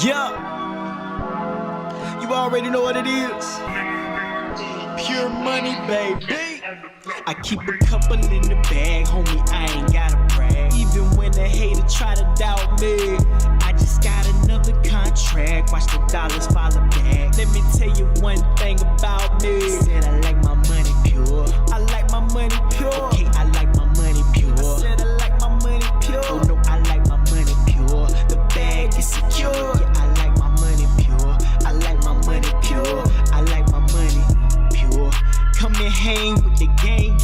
Yeah, you already know what it is. Pure money, baby. I keep a couple in the bag, homie, I ain't gotta brag. Even when the hater try to doubt me, I just got another contract. Watch the dollars follow back. Let me tell you one thing about me. Said I like my money pure. I like my money pure. Okay, I like my money pure. I said I like my money pure. Oh no, I like my money pure. The bag is secure. Yeah, I like my money pure. I like my money pure. I like my money pure. Come and hang with the gang.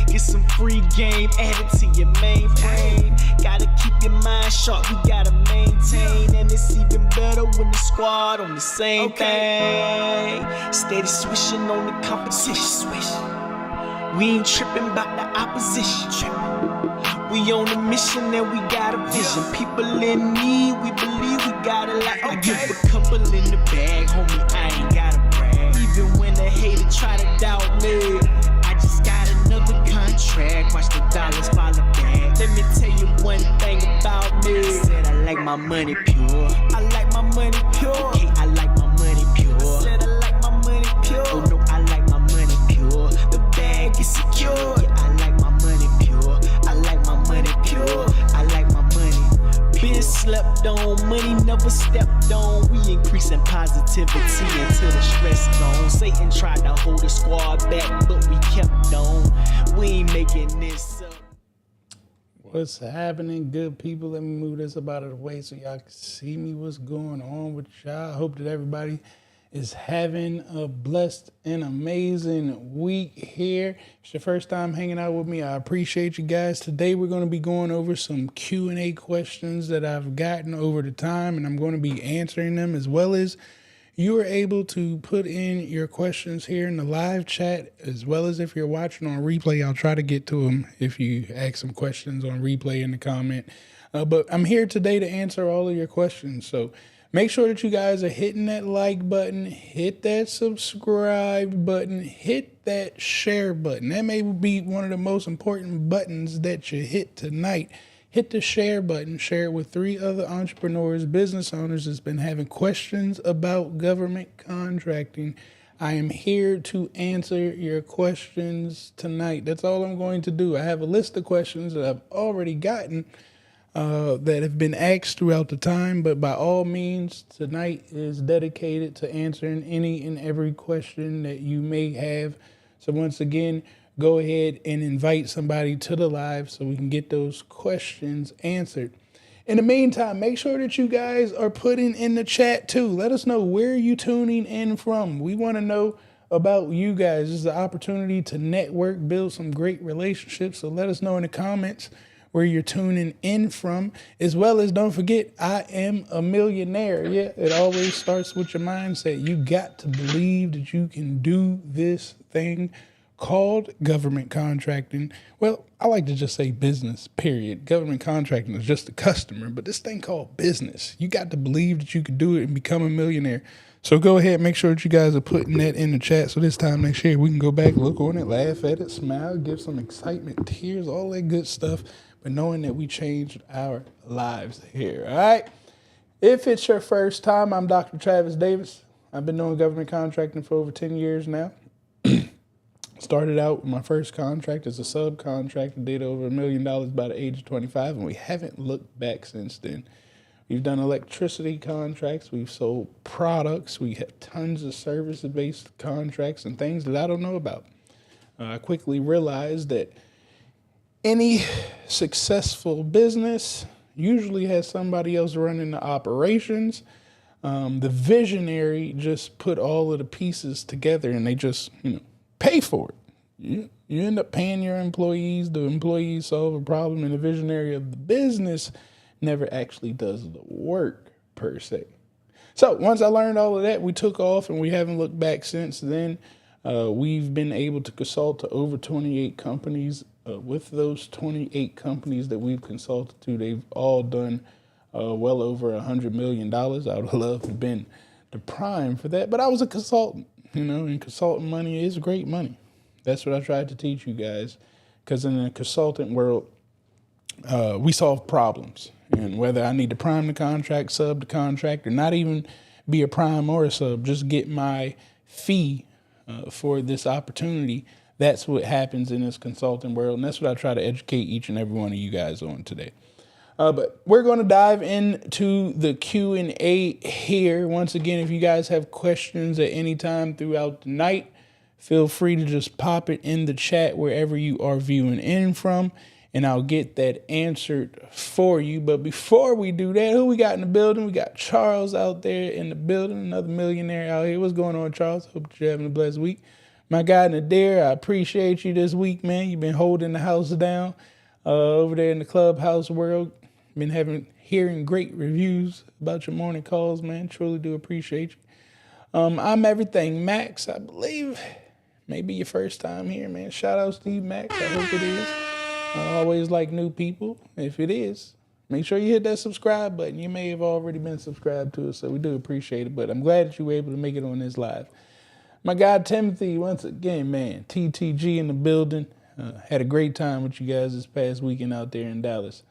Get some free game added to your mainframe. Gotta keep your mind sharp, we gotta maintain. And it's even better when the squad on the same thing. Steady swishing on the competition. We ain't tripping about the opposition. We on a mission and we got a vision. People in need, we believe we got it like I give a couple in the bag, homie, I ain't gotta brag. Even when the hater try to doubt me, I just got another contract. Watch the dollars follow back. Let me tell you one thing about me. Said I like my money pure. I like my money pure. Okay, I like my money pure. Said I like my money pure. Oh no, I like my money pure. The bag is secure. Yeah, I like my money pure. I like my money pure. I like my money. Been slept on, money never stepped on. We increasing positivity until the stress gone. Satan tried to hold the squad back, but we kept on. We ain't making this up. What's happening, good people? Let me move this up out of the way so y'all can see me. What's going on with y'all? I hope that everybody is having a blessed and amazing week here. If it's your first time hanging out with me, I appreciate you guys. Today we're going to be going over some Q&A questions that I've gotten over the time, and I'm going to be answering them, as well as you are able to put in your questions here in the live chat, as well as if you're watching on replay. I'll try to get to them if you ask some questions on replay in the comment. But I'm here today to answer all of your questions. So make sure that you guys are hitting that like button, hit that subscribe button, hit that share button. That may be one of the most important buttons that you hit tonight. Hit the share button, share it with 3 other entrepreneurs, business owners that's been having questions about government contracting. I am here to answer your questions tonight. That's all I'm going to do. I have a list of questions that I've already gotten that have been asked throughout the time, but by all means, tonight is dedicated to answering any and every question that you may have. So once again, go ahead and invite somebody to the live so we can get those questions answered. In the meantime, make sure that you guys are putting in the chat too. Let us know where you tuning in from. We want to know about you guys. This is an opportunity to network, build some great relationships. So let us know in the comments where you're tuning in from, as well as don't forget, I am a millionaire. Yeah, it always starts with your mindset. You got to believe that you can do this thing called government contracting. Well, I like to just say business, period. Government contracting is just a customer, but this thing called business, you got to believe that you can do it and become a millionaire. So go ahead, make sure that you guys are putting that in the chat. So this time next year, we can go back, look on it, laugh at it, smile, give some excitement, tears, all that good stuff, but knowing that we changed our lives here, all right? If it's your first time, I'm Dr. Travis Davis. I've been doing government contracting for over 10 years now. Started out with my first contract as a subcontractor, did over $1 million by the age of 25, and we haven't looked back since then. We've done electricity contracts, we've sold products, we have tons of service-based contracts and things that I don't know about. I quickly realized that any successful business usually has somebody else running the operations. The visionary just put all of the pieces together and they just, pay for it. You end up paying your employees. The employees solve a problem, and the visionary of the business never actually does the work per se. So once I learned all of that, we took off and we haven't looked back since then. We've been able to consult to over 28 companies. With those 28 companies that we've consulted to, they've all done well over $100 million. I would have loved to have been the prime for that, but I was a consultant. And consultant money is great money. That's what I tried to teach you guys, because in the consultant world, we solve problems. And whether I need to prime the contract, sub the contract, or not even be a prime or a sub, just get my fee for this opportunity. That's what happens in this consulting world. And that's what I try to educate each and every one of you guys on today. But we're going to dive into the Q&A here. Once again, if you guys have questions at any time throughout the night, feel free to just pop it in the chat wherever you are viewing in from, and I'll get that answered for you. But before we do that, who we got in the building? We got Charles out there in the building, another millionaire out here. What's going on, Charles? Hope you're having a blessed week. My guy Nadir, I appreciate you this week, man. You've been holding the house down over there in the clubhouse world. Been hearing great reviews about your morning calls, man. Truly do appreciate you. I'm Everything Max, I believe. Maybe your first time here, man. Shout out Steve Max. I hope it is. I always like new people. If it is, make sure you hit that subscribe button. You may have already been subscribed to us, so we do appreciate it. But I'm glad that you were able to make it on this live. My guy Timothy, once again, man. TTG in the building. Had a great time with you guys this past weekend out there in Dallas.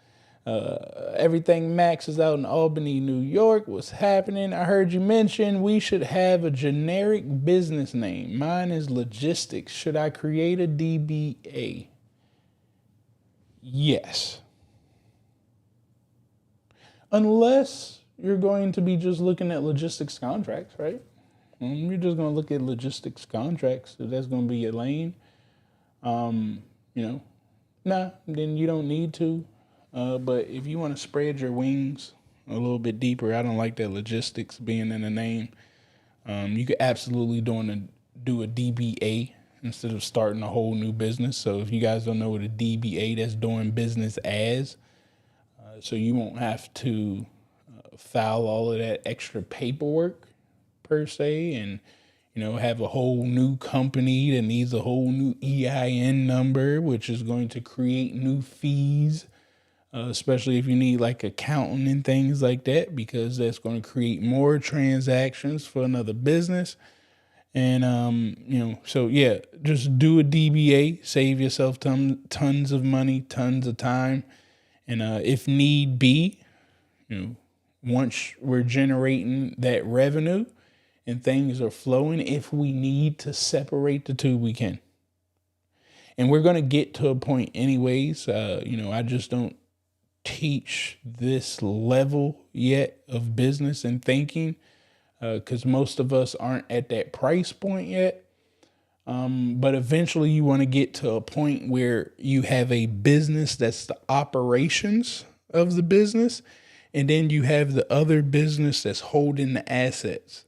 Everything Max is out in Albany, New York. What's happening? I heard you mention we should have a generic business name. Mine is logistics. Should I create a DBA? Yes. Unless you're going to be just looking at logistics contracts, right? You're just going to look at logistics contracts. So that's going to be your lane. Then you don't need to. But if you want to spread your wings a little bit deeper, I don't like that logistics being in the name. You could absolutely do a DBA instead of starting a whole new business. So if you guys don't know what a DBA, that's doing business as. So you won't have to file all of that extra paperwork per se, and have a whole new company that needs a whole new EIN number, which is going to create new fees. Especially if you need like accounting and things like that, because that's going to create more transactions for another business. And, just do a DBA, save yourself tons of money, tons of time. And if need be, once we're generating that revenue and things are flowing, if we need to separate the two, we can. And we're going to get to a point anyways. I just don't teach this level yet of business and thinking because most of us aren't at that price point yet. But eventually you want to get to a point where you have a business that's the operations of the business, and then you have the other business that's holding the assets.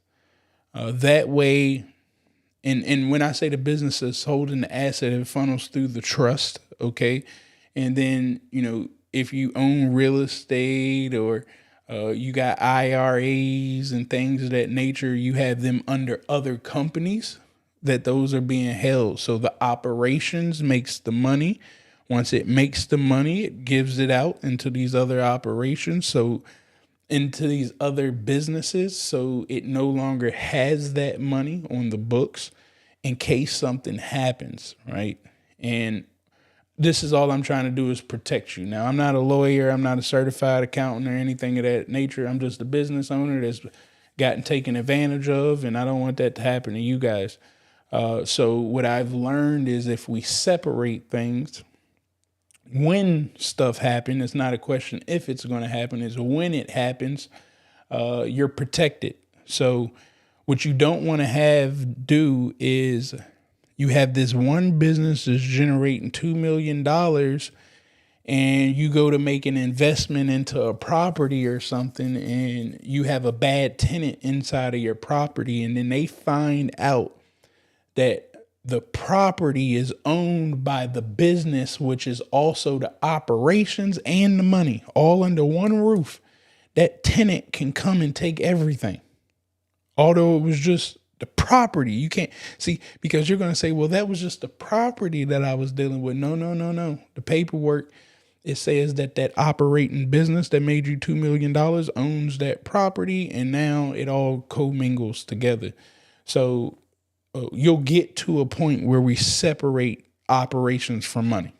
That way, and when I say the business that's holding the asset, it funnels through the trust, okay? And then, if you own real estate or you got IRAs and things of that nature, you have them under other companies that those are being held. So the operations makes the money. Once it makes the money, it gives it out into these other operations. So into these other businesses. So it no longer has that money on the books in case something happens, right? And this is all I'm trying to do is protect you. Now, I'm not a lawyer. I'm not a certified accountant or anything of that nature. I'm just a business owner that's gotten taken advantage of, and I don't want that to happen to you guys. So what I've learned is if we separate things, when stuff happens, it's not a question if it's going to happen, it's when it happens, you're protected. So what you don't want to do is you have this one business that's generating $2 million and you go to make an investment into a property or something and you have a bad tenant inside of your property, and then they find out that the property is owned by the business, which is also the operations and the money all under one roof. That tenant can come and take everything. Although it was just the property. You can't see, because you're going to say, well, that was just the property that I was dealing with. No. The paperwork, it says that operating business that made you $2 million owns that property, and now it all commingles together. So you'll get to a point where we separate operations from money.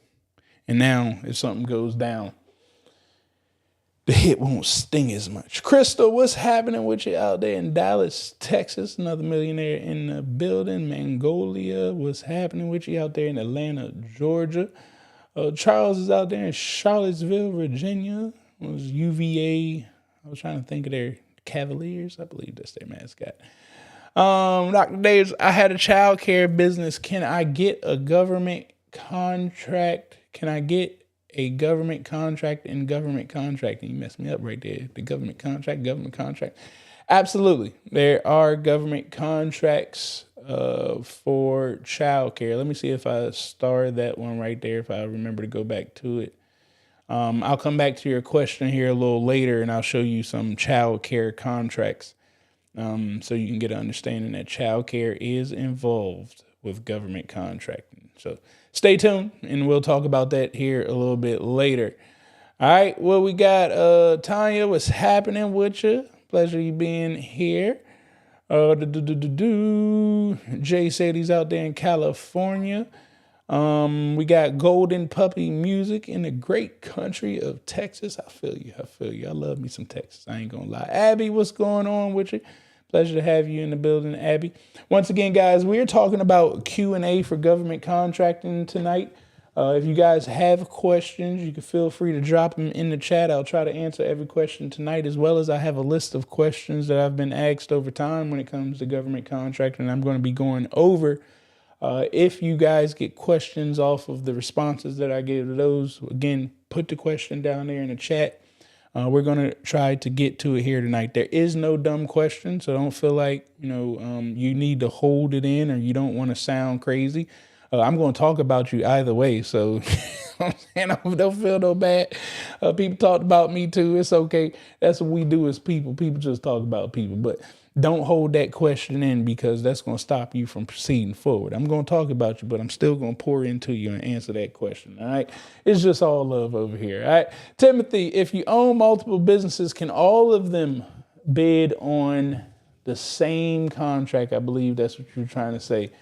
And now if something goes down, the hit won't sting as much. Crystal, what's happening with you out there in Dallas, Texas? Another millionaire in the building. Mongolia, what's happening with you out there in Atlanta, Georgia? Charles is out there in Charlottesville, Virginia. It was UVA. I was trying to think of their Cavaliers. I believe that's their mascot. Dr. Davis, I had a child care business. Can I get a government contract? Can I get a government contract in government contracting? You messed me up right there. The government contract. Absolutely. There are government contracts for childcare. Let me see if I starred that one right there, if I remember to go back to it. I'll come back to your question here a little later, and I'll show you some childcare contracts so you can get an understanding that childcare is involved with government contracting. So stay tuned, and we'll talk about that here a little bit later. All right, well, we got Tanya, what's happening with you? Pleasure you being here. Jay said he's out there in California. We got Golden Puppy Music in the great country of Texas. I feel you. I love me some Texas. I ain't gonna lie. Abby, what's going on with you? Pleasure to have you in the building, Abby. Once again, guys, we're talking about Q&A for government contracting tonight. If you guys have questions, you can feel free to drop them in the chat. I'll try to answer every question tonight, as well as I have a list of questions that I've been asked over time when it comes to government contracting. I'm going to be going over. If you guys get questions off of the responses that I gave to those, again, put the question down there in the chat. We're going to try to get to it here tonight. There is no dumb question, so don't feel like, you need to hold it in or you don't want to sound crazy. I'm going to talk about you either way, so don't feel no bad. People talked about me too. It's okay. That's what we do as people. People just talk about people, but don't hold that question in, because that's going to stop you from proceeding forward. I'm going to talk about you, but I'm still going to pour into you and answer that question. All right. It's just all love over here. All right. Timothy, if you own multiple businesses, can all of them bid on the same contract? I believe that's what you're trying to say.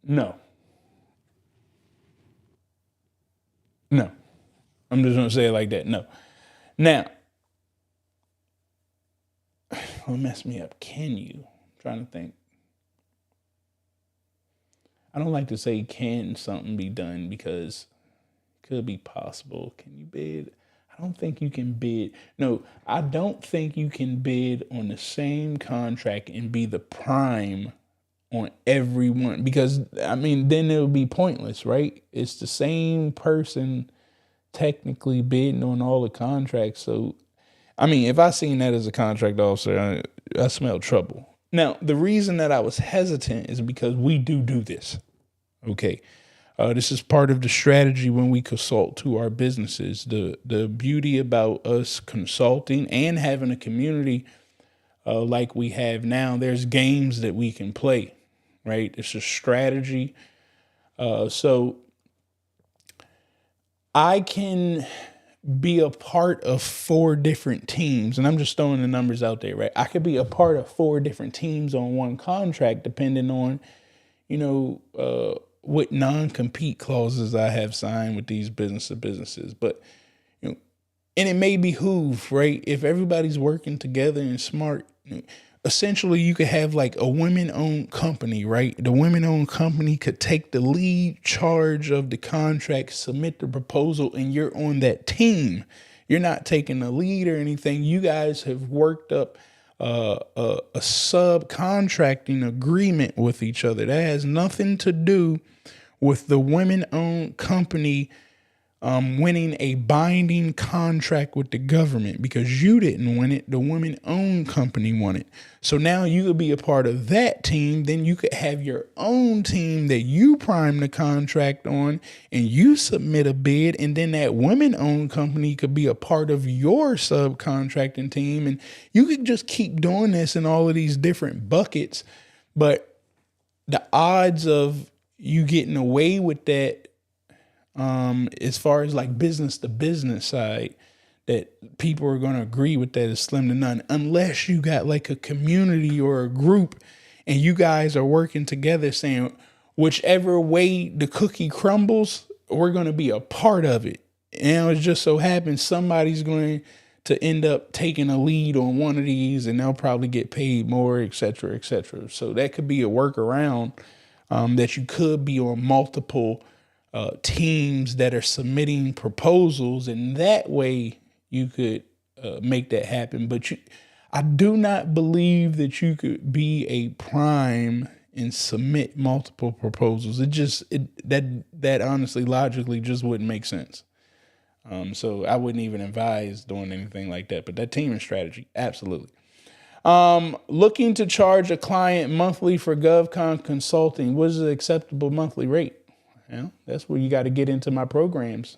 No. I'm just going to say it like that. No. Now, what messed me up? Can you? I'm trying to think. I don't like to say can something be done, because it could be possible. Can you bid? I don't think you can bid. No, I don't think you can bid on the same contract and be the prime on everyone, because then it would be pointless, right? It's the same person technically bidding on all the contracts. So if I seen that as a contract officer, I smell trouble. Now, the reason that I was hesitant is because we do this. Okay. This is part of the strategy when we consult to our businesses. The beauty about us consulting and having a community like we have now, there's games that we can play, right? It's a strategy. So I can be a part of 4 different teams, and I'm just throwing the numbers out there, right? I could be a part of 4 different teams on one contract, depending on, what non-compete clauses I have signed with these businesses. But, and it may behoove, right? If everybody's working together and smart, essentially you could have like a women-owned company, right? The women-owned company could take the lead charge of the contract, submit the proposal, and you're on that team. You're not taking the lead or anything. You guys have worked up a subcontracting agreement with each other. That has nothing to do with the women-owned company winning a binding contract with the government, because you didn't win it. The women-owned company won it. So now you could be a part of that team. Then you could have your own team that you prime the contract on, and you submit a bid. And then that women-owned company could be a part of your subcontracting team. And you could just keep doing this in all of these different buckets. But the odds of you getting away with that, as far as like business to business side, that people are going to agree with that, is slim to none, unless you got like a community or a group and you guys are working together saying, whichever way the cookie crumbles, we're going to be a part of it. And it just so happens somebody's going to end up taking a lead on one of these, and they'll probably get paid more, et cetera, et cetera. So that could be a workaround, that you could be on multiple teams that are submitting proposals, and that way you could make that happen. But I do not believe that you could be a prime and submit multiple proposals. That honestly, logically, just wouldn't make sense. So I wouldn't even advise doing anything like that. But that teaming strategy, absolutely. Looking to charge a client monthly for GovCon consulting. What is the acceptable monthly rate? That's where you got to get into my programs.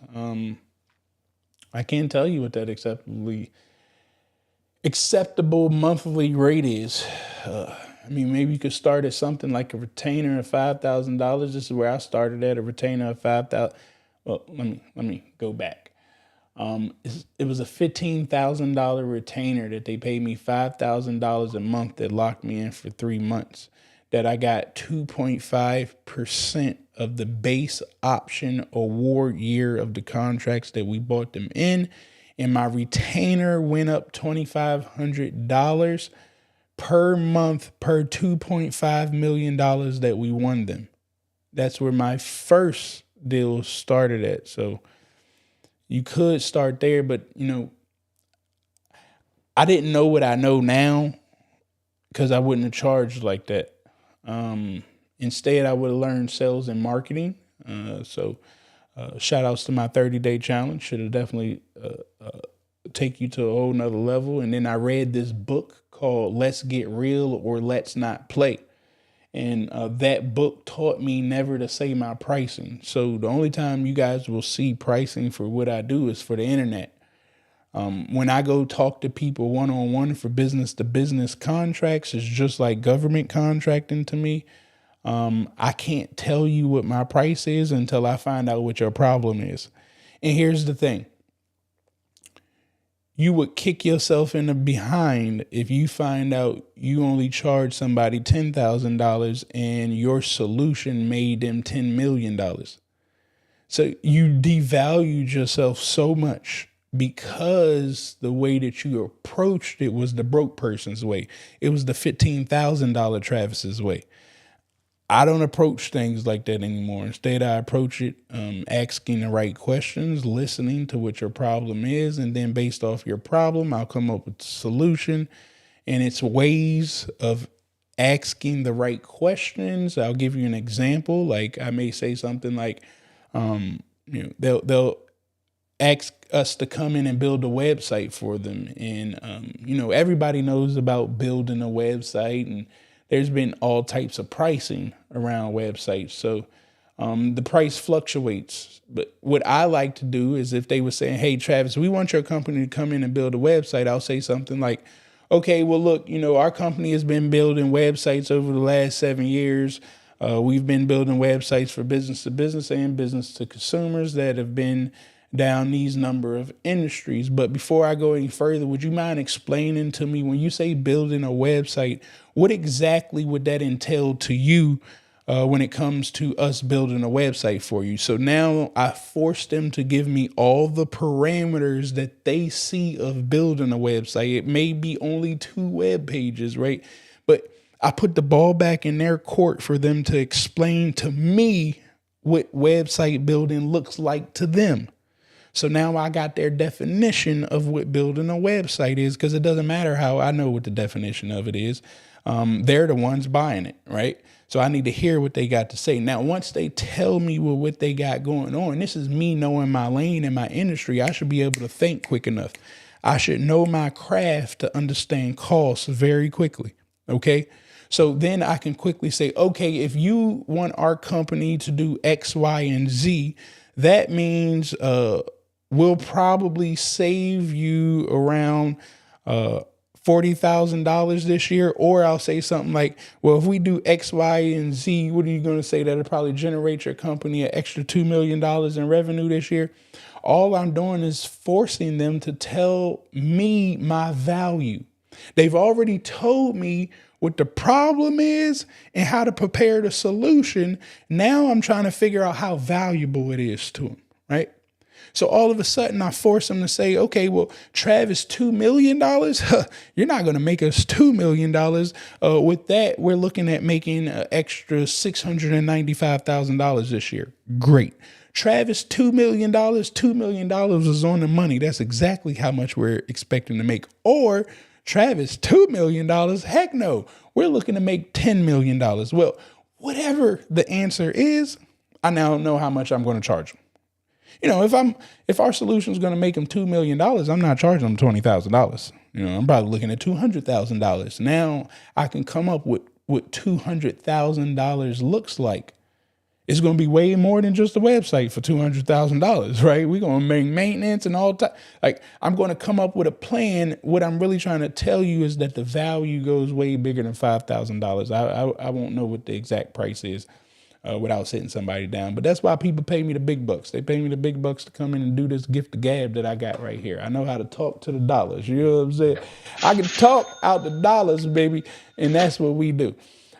I can't tell you what that acceptable monthly rate is. Maybe you could start at something like a retainer of $5,000. This is where I started at, a retainer of $5,000. Well, let me go back. It was a $15,000 retainer that they paid me $5,000 a month that locked me in for 3 months. That I got 2.5% of the base option award year of the contracts that we bought them in. And my retainer went up $2,500 per month per $2.5 million that we won them. That's where my first deal started at. So you could start there, but I didn't know what I know now because I wouldn't have charged like that. Instead, I would have learned sales and marketing. So shout outs to my 30-day challenge. Should have definitely take you to a whole nother level. And then I read this book called Let's Get Real or Let's Not Play. And that book taught me never to say my pricing. So the only time you guys will see pricing for what I do is for the internet. When I go talk to people one-on-one for business-to-business contracts, it's just like government contracting to me. I can't tell you what my price is until I find out what your problem is. And here's the thing. You would kick yourself in the behind if you find out you only charge somebody $10,000 and your solution made them $10 million. So you devalued yourself so much because the way that you approached it was the broke person's way. It was the $15,000 Travis's way. I don't approach things like that anymore. Instead, I approach it asking the right questions, listening to what your problem is, and then based off your problem, I'll come up with a solution. And it's ways of asking the right questions. I'll give you an example. Like I may say something like, they'll ask us to come in and build a website for them. And, everybody knows about building a website, and there's been all types of pricing around websites. So the price fluctuates. But what I like to do is if they were saying, hey, Travis, we want your company to come in and build a website, I'll say something like, okay, well, look, our company has been building websites over the last 7 years. We've been building websites for business to business and business to consumers that have been down these number of industries. But before I go any further, would you mind explaining to me, when you say building a website, what exactly would that entail to you when it comes to us building a website for you? So now I force them to give me all the parameters that they see of building a website. It may be only 2 web pages, right? But I put the ball back in their court for them to explain to me what website building looks like to them. So now I got their definition of what building a website is, because it doesn't matter how I know what the definition of it is. They're the ones buying it, right? So I need to hear what they got to say. Now, once they tell me what they got going on, this is me knowing my lane and my industry. I should be able to think quick enough. I should know my craft to understand costs very quickly. Okay. So then I can quickly say, okay, if you want our company to do X, Y, and Z, that means we'll probably save you around $40,000 this year. Or I'll say something like, well, if we do X, Y, and Z, what are you going to say? That'll probably generate your company an extra $2 million in revenue this year. All I'm doing is forcing them to tell me my value. They've already told me what the problem is and how to prepare the solution. Now I'm trying to figure out how valuable it is to them, right? So all of a sudden I force them to say, okay, well, Travis, $2 million, you're not going to make us $2 million. With that, we're looking at making an extra $695,000 this year. Great. Travis, $2 million, $2 million is on the money. That's exactly how much we're expecting to make. Or Travis, $2 million, heck no, we're looking to make $10 million. Well, whatever the answer is, I now know how much I'm going to charge them. You know, if our solution is going to make them $2 million, I'm not charging them $20,000. You know, I'm probably looking at $200,000. Now I can come up with what $200,000 looks like. It's going to be way more than just a website for $200,000, right? We're going to make maintenance and all that. Like, I'm going to come up with a plan. What I'm really trying to tell you is that the value goes way bigger than $5,000. I won't know what the exact price is without sitting somebody down. But that's why people pay me the big bucks. They pay me the big bucks to come in and do this gift of gab that I got right here. I know how to talk to the dollars. You know what I'm saying? I can talk out the dollars, baby. And that's what we do.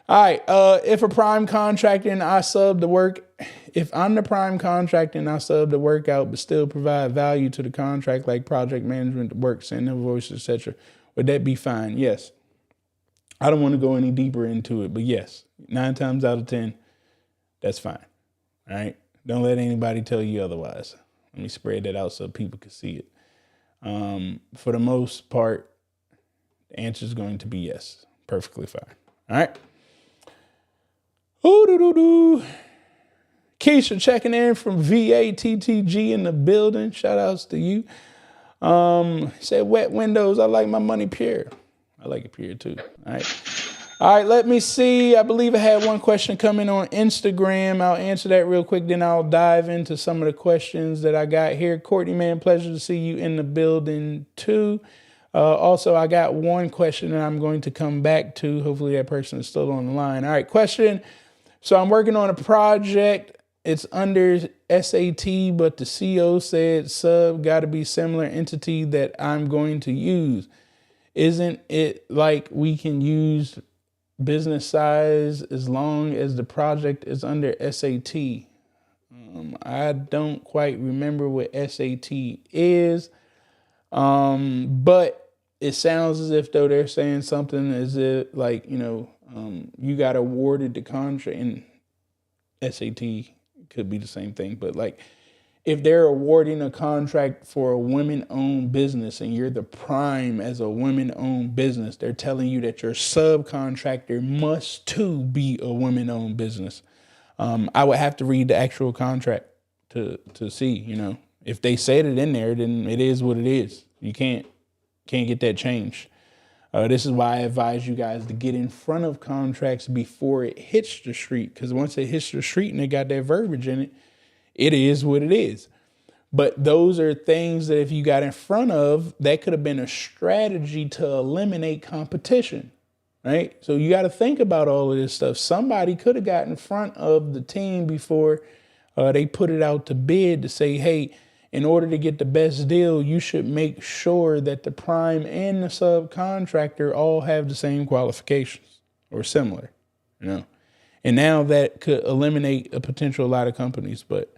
All right. If a prime contractor and I sub the work, if I'm the prime contractor and I sub the work out, but still provide value to the contract, like project management, work, send invoices, etc., would that be fine? Yes. I don't want to go any deeper into it, but yes, 9 times out of 10, that's fine. All right. Don't let anybody tell you otherwise. Let me spread that out so people can see it. For the most part, the answer is going to be yes. Perfectly fine. All right. Keisha checking in from VATTG in the building. Shout outs to you. Said wet windows. I like my money pure. I like it pure too. All right. Let me see. I believe I had one question coming on Instagram. I'll answer that real quick. Then I'll dive into some of the questions that I got here. Courtney, man, pleasure to see you in the building too. Also, I got one question that I'm going to come back to. Hopefully that person is still on the line. All right. Question. So I'm working on a project. It's under SAT, but the CO said sub got to be similar entity that I'm going to use. Isn't it like we can use business size as long as the project is under SAT? I don't quite remember what SAT is, but it sounds as if though they're saying something as if like, you know, you got awarded the contract, and SAT could be the same thing, but like if they're awarding a contract for a women-owned business and you're the prime as a women-owned business, they're telling you that your subcontractor must too be a women-owned business. I would have to read the actual contract to see, you know, if they said it in there, then it is what it is. You can't get that changed. This is why I advise you guys to get in front of contracts before it hits the street. Because once it hits the street and it got that verbiage in it, it is what it is. But those are things that if you got in front of, that could have been a strategy to eliminate competition, right? So you got to think about all of this stuff. Somebody could have got in front of the team before they put it out to bid to say, hey, in order to get the best deal, you should make sure that the prime and the subcontractor all have the same qualifications or similar, you know. And now that could eliminate a potential lot of companies. But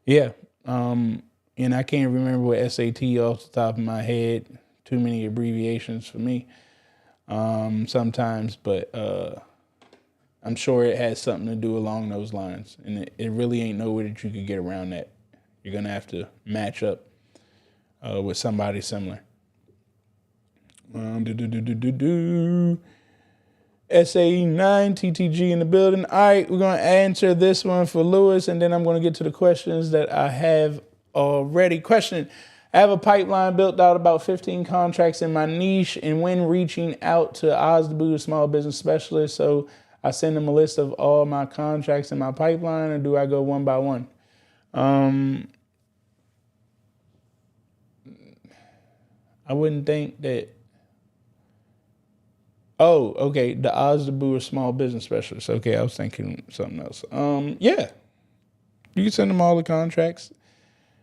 yeah, and I can't remember what SAT off the top of my head. Too many abbreviations for me sometimes, but I'm sure it has something to do along those lines. And it really ain't no way that you could get around that. You're going to have to match up with somebody similar. SA9 TTG in the building. All right, we're going to answer this one for Lewis, and then I'm going to get to the questions that I have already. Question. I have a pipeline built out about 15 contracts in my niche, and when reaching out to OSDBU, the small business specialist, so I send them a list of all my contracts in my pipeline, or do I go one by one? I wouldn't think that. Oh, okay. The OSDBU small business specialist. Okay, I was thinking something else. Yeah, you can send them all the contracts.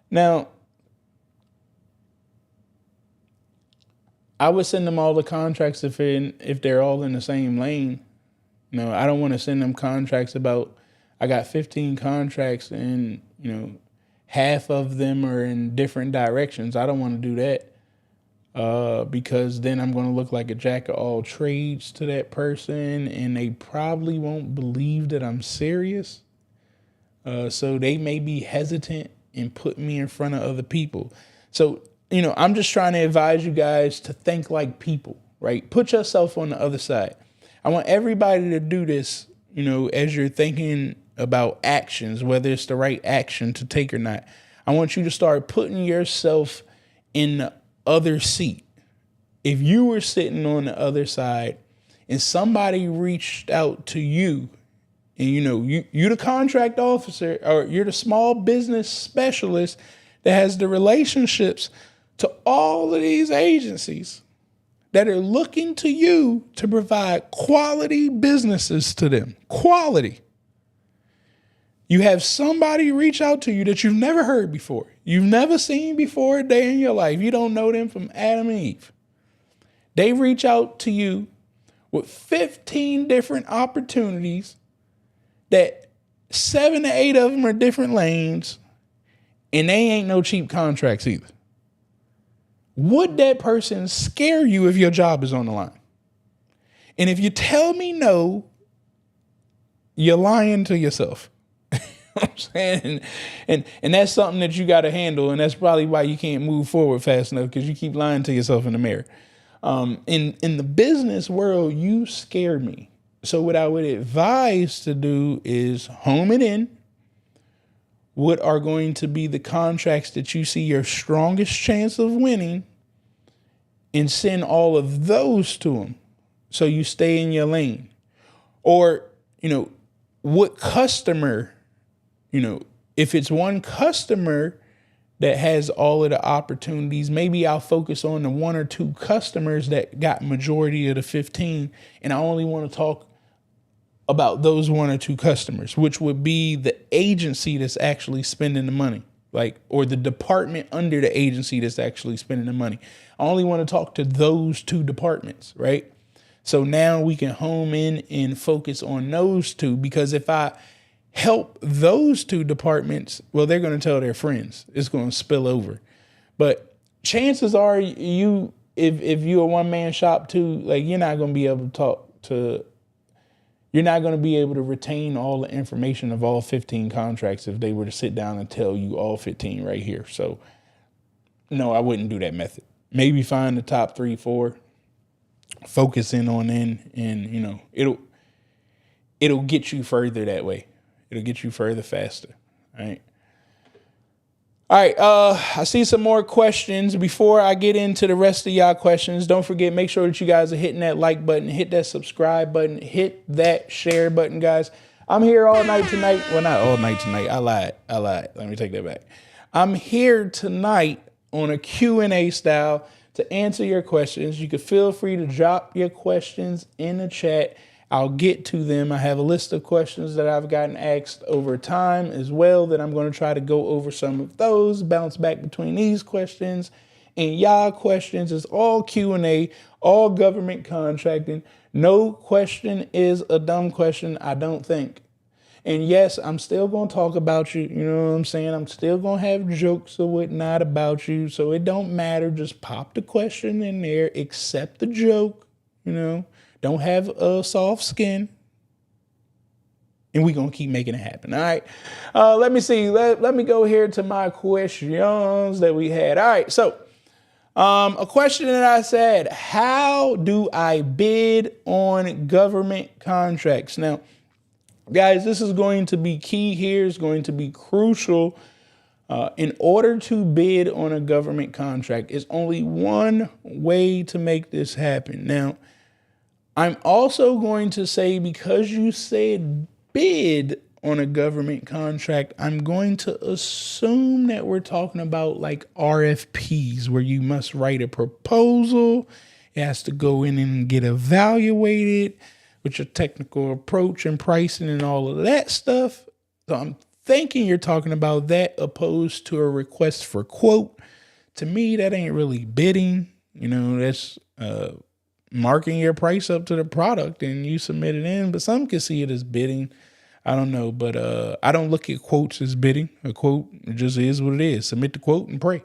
Now, I would send them all the contracts if they're all in the same lane. No, I don't want to send them contracts about. I got 15 contracts and, you know, half of them are in different directions. I don't want to do that because then I'm going to look like a jack of all trades to that person, and they probably won't believe that I'm serious. So they may be hesitant and put me in front of other people. So, I'm just trying to advise you guys to think like people, right? Put yourself on the other side. I want everybody to do this, as you're thinking about actions, whether it's the right action to take or not. I want you to start putting yourself in the other seat. If you were sitting on the other side and somebody reached out to you, and you're the contract officer, or you're the small business specialist that has the relationships to all of these agencies that are looking to you to provide quality businesses to them. Quality. You have somebody reach out to you that you've never heard before. You've never seen before a day in your life. You don't know them from Adam and Eve. They reach out to you with 15 different opportunities that 7 to 8 of them are different lanes, and they ain't no cheap contracts either. Would that person scare you if your job is on the line? And if you tell me no, you're lying to yourself. You know what I'm saying? And that's something that you got to handle. And that's probably why you can't move forward fast enough, because you keep lying to yourself in the mirror. In the business world, you scare me. So what I would advise to do is home it in. What are going to be the contracts that you see your strongest chance of winning, and send all of those to them so you stay in your lane. Or, what customer, if it's one customer that has all of the opportunities, maybe I'll focus on the 1 or 2 customers that got majority of the 15, and I only want to talk about those 1 or 2 customers, which would be the agency that's actually spending the money, or the department under the agency that's actually spending the money. I only want to talk to those 2 departments, right? So now we can home in and focus on those 2, because if I help those 2 departments, well, they're going to tell their friends. It's going to spill over. But chances are if you're a one-man shop too, you're not going to be able to you're not going to be able to retain all the information of all 15 contracts if they were to sit down and tell you all 15 right here. So no, I wouldn't do that method. Maybe find the top 3, 4, focus in on in, and it'll get you further that way. It'll get you further faster. All right. I see some more questions. Before I get into the rest of y'all questions, don't forget, make sure that you guys are hitting that like button, hit that subscribe button, hit that share button, guys. I'm here all night tonight. Well, not all night tonight. I lied. Let me take that back. I'm here tonight on a Q&A style to answer your questions. You can feel free to drop your questions in the chat. I'll get to them. I have a list of questions that I've gotten asked over time as well that I'm going to try to go over some of those, bounce back between these questions and y'all questions. It's all Q&A, all government contracting. No question is a dumb question, I don't think. And yes, I'm still going to talk about you. You know what I'm saying? I'm still going to have jokes or whatnot about you. So it don't matter. Just pop the question in there, accept the joke, Don't have a soft skin, and we're going to keep making it happen. All right. Let me see. Let me go here to my questions that we had. All right. So a question that I said, how do I bid on government contracts? Now, guys, this is going to be key here. It's going to be crucial. In order to bid on a government contract, is only one way to make this happen. Now, I'm also going to say, because you said bid on a government contract, I'm going to assume that we're talking about RFPs, where you must write a proposal. It has to go in and get evaluated with your technical approach and pricing and all of that stuff. So I'm thinking you're talking about that, opposed to a request for quote. To me, that ain't really bidding. That's marking your price up to the product and you submit it in, but some can see it as bidding. I don't know, but I don't look at quotes as bidding. A quote just is what it is. Submit the quote and pray.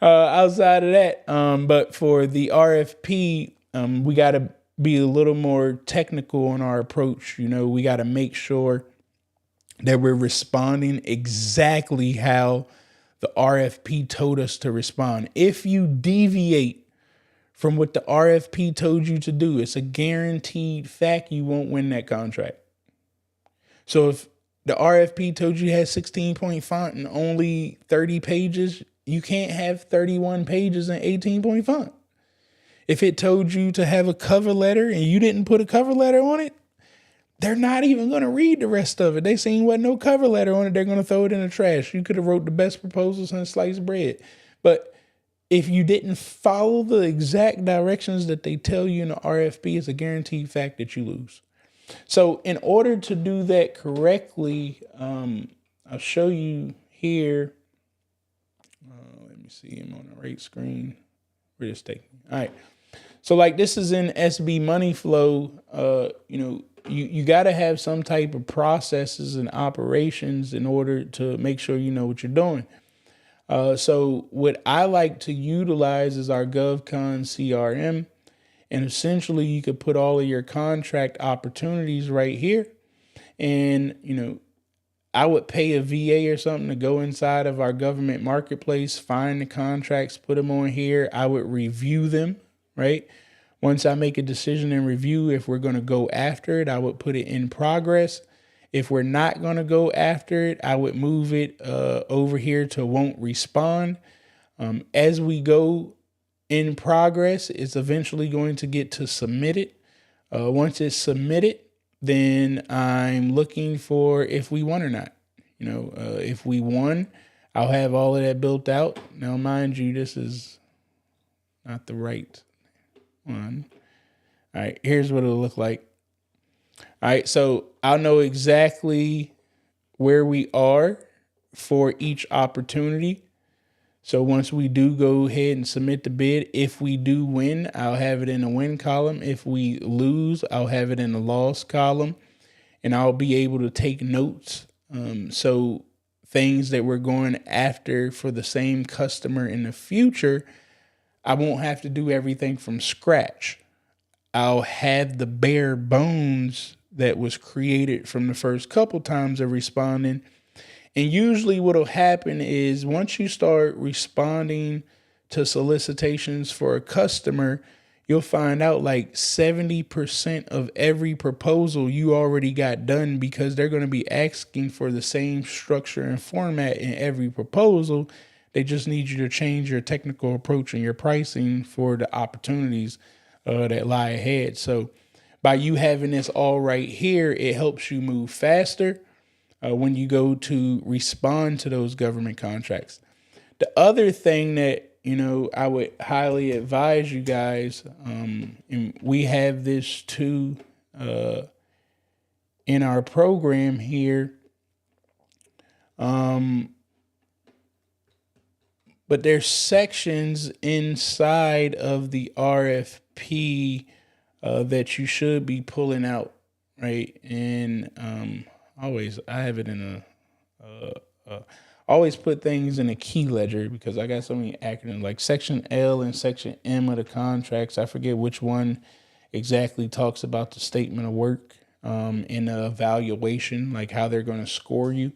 Outside of that, but for the RFP, we got to be a little more technical in our approach. We got to make sure that we're responding exactly how the RFP told us to respond. If you deviate from what the RFP told you to do, it's a guaranteed fact you won't win that contract. So if the RFP told you had 16-point font and only 30 pages, you can't have 31 pages and 18-point font. If it told you to have a cover letter and you didn't put a cover letter on it, they're not even going to read the rest of it. They seen what no cover letter on it. They're going to throw it in the trash. You could have wrote the best proposal since sliced bread. But if you didn't follow the exact directions that they tell you in the RFP, it's a guaranteed fact that you lose. So in order to do that correctly, I'll show you here. Let me see him on the right screen. Where this taking me? All right. So like this is in SB Money Flow. You got to have some type of processes and operations in order to make sure you know what you're doing. So what I like to utilize is our GovCon CRM. And essentially you could put all of your contract opportunities right here. And, I would pay a VA or something to go inside of our government marketplace, find the contracts, put them on here. I would review them, right? Once I make a decision and review, if we're going to go after it, I would put it in progress. If we're not going to go after it, I would move it over here to won't respond. As we go in progress, it's eventually going to get to submitted. Once it's submitted, then I'm looking for if we won or not. If we won, I'll have all of that built out. Now, mind you, this is not the right one. All right, here's what it'll look like. All right, so I'll know exactly where we are for each opportunity. So once we do go ahead and submit the bid, if we do win, I'll have it in the win column. If we lose, I'll have it in the loss column, and I'll be able to take notes. So things that we're going after for the same customer in the future, I won't have to do everything from scratch. I'll have the bare bones that was created from the first couple times of responding. And usually what'll happen is once you start responding to solicitations for a customer, you'll find out like 70% of every proposal you already got done, because they're going to be asking for the same structure and format in every proposal. They just need you to change your technical approach and your pricing for the opportunities that lie ahead. So by you having this all right here, it helps you move faster when you go to respond to those government contracts. The other thing that, I would highly advise you guys, and we have this too in our program here, but there's sections inside of the RFP that you should be pulling out, right? And I have it in always put things in a key ledger, because I got so many acronyms like section L and section M of the contracts. I forget which one exactly talks about the statement of work in the evaluation, like how they're going to score you.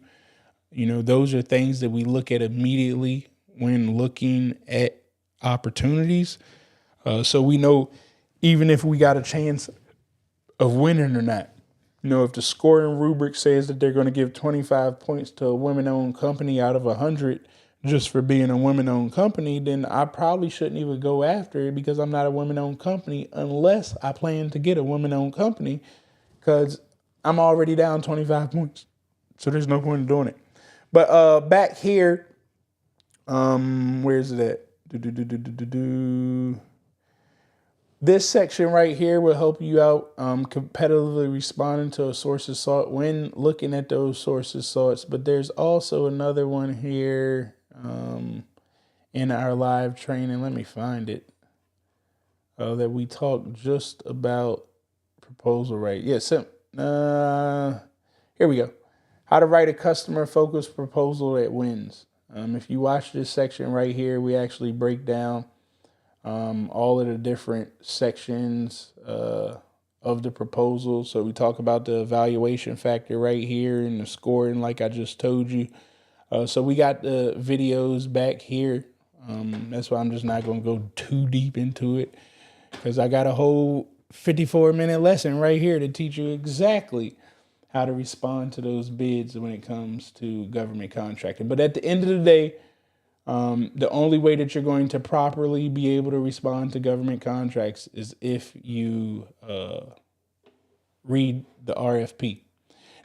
Those are things that we look at immediately when looking at opportunities. So we know even if we got a chance of winning or not. If the scoring rubric says that they're going to give 25 points to a women-owned company out of 100 just for being a women-owned company, then I probably shouldn't even go after it, because I'm not a women-owned company unless I plan to get a women-owned company, because I'm already down 25 points. So there's no point in doing it. But back here, where's it at? This section right here will help you out competitively responding to a source's sought when looking at those sources soughts. But there's also another one here in our live training. Let me find it. That we talked just about proposal right. Yeah, Here we go. How to write a customer-focused proposal that wins. If you watch this section right here, we actually break down all of the different sections of the proposal. So we talk about the evaluation factor right here and the scoring, like I just told you. So we got the videos back here. That's why I'm just not going to go too deep into it, because I got a whole 54-minute lesson right here to teach you exactly how to respond to those bids when it comes to government contracting. But at the end of the day, the only way that you're going to properly be able to respond to government contracts is if you read the RFP.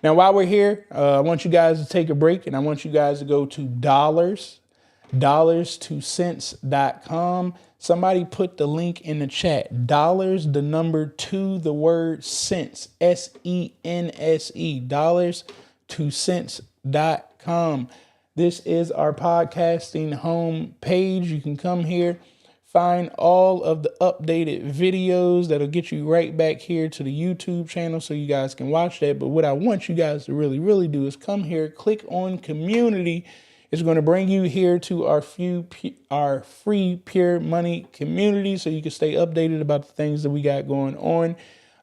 Now, while we're here, I want you guys to take a break, and I want you guys to go to dollars2cents.com. Somebody put the link in the chat. Dollars, the number 2, the word cents, S-E-N-S-E, dollars2cents.com. This is our podcasting home page. You can come here, find all of the updated videos that'll get you right back here to the YouTube channel so you guys can watch that. But what I want you guys to really do is come here, click on community. It's going to bring you here to our free Pure Money community so you can stay updated about the things that we got going on.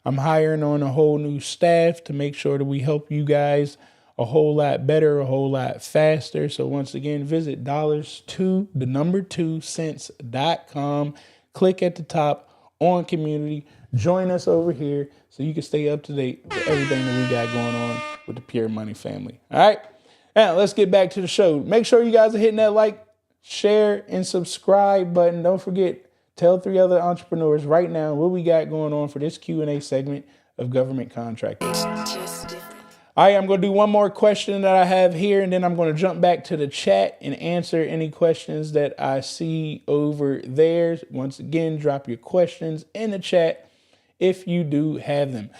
I'm hiring on a whole new staff to make sure that we help you guys a whole lot better, a whole lot faster. So once again, visit dollars2cents.com. Click at the top on community. Join us over here so you can stay up to date with everything that we got going on with the Pure Money family. All right. Now let's get back to the show. Make sure you guys are hitting that like, share, and subscribe button. Don't forget, tell 3 other entrepreneurs right now what we got going on for this Q&A segment of government contracting. All right, I'm going to do one more question that I have here, and then I'm going to jump back to the chat and answer any questions that I see over there. Once again, drop your questions in the chat if you do have them.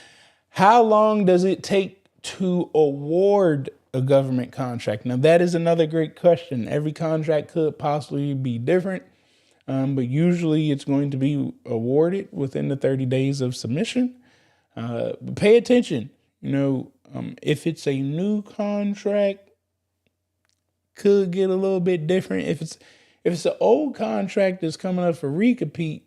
How long does it take to award a government contract? Now, that is another great question. Every contract could possibly be different, but usually it's going to be awarded within the 30 days of submission. But pay attention. If it's a new contract, could get a little bit different. If it's an old contract that's coming up for recompete,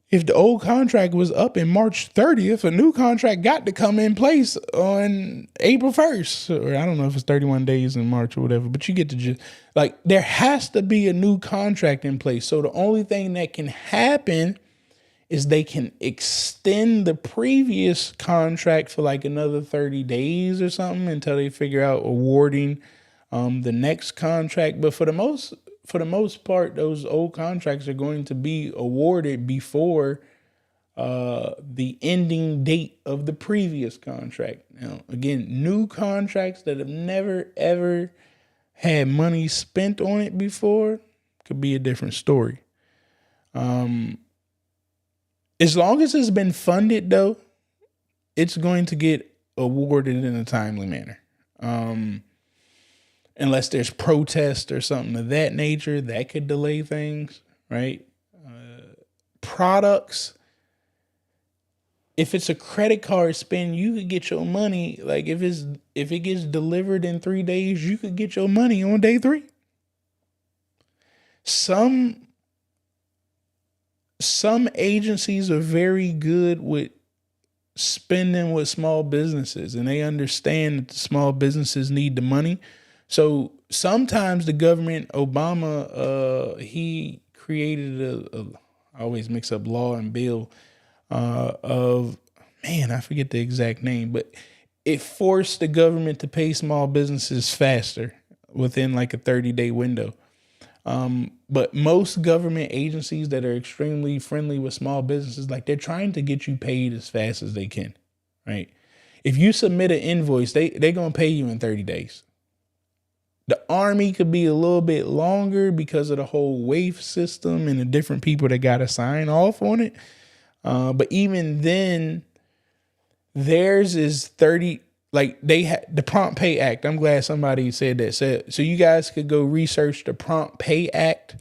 if the old contract was up in March 30th, a new contract got to come in place on April 1st. Or I don't know if it's 31 days in March or whatever, but you get to just there has to be a new contract in place. So the only thing that can happen is they can extend the previous contract for another 30 days or something until they figure out awarding the next contract. But for the most part, those old contracts are going to be awarded before the ending date of the previous contract. Now, again, new contracts that have never, ever had money spent on it before could be a different story. As long as it's been funded, though, it's going to get awarded in a timely manner. Unless there's protest or something of that nature, that could delay things, right? Products, if it's a credit card spend, you could get your money. If it gets delivered in 3 days, you could get your money on day 3. Some agencies are very good with spending with small businesses, and they understand that the small businesses need the money. So sometimes the government, Obama, he created I always mix up law and bill I forget the exact name, but it forced the government to pay small businesses faster within a 30-day window. But most government agencies that are extremely friendly with small businesses, they're trying to get you paid as fast as they can, right? If you submit an invoice, they're going to pay you in 30 days. The Army could be a little bit longer because of the whole WAIF system and the different people that got to sign off on it. But even then, theirs is 30. They had the Prompt Pay Act. I'm glad somebody said that. So you guys could go research the Prompt Pay Act.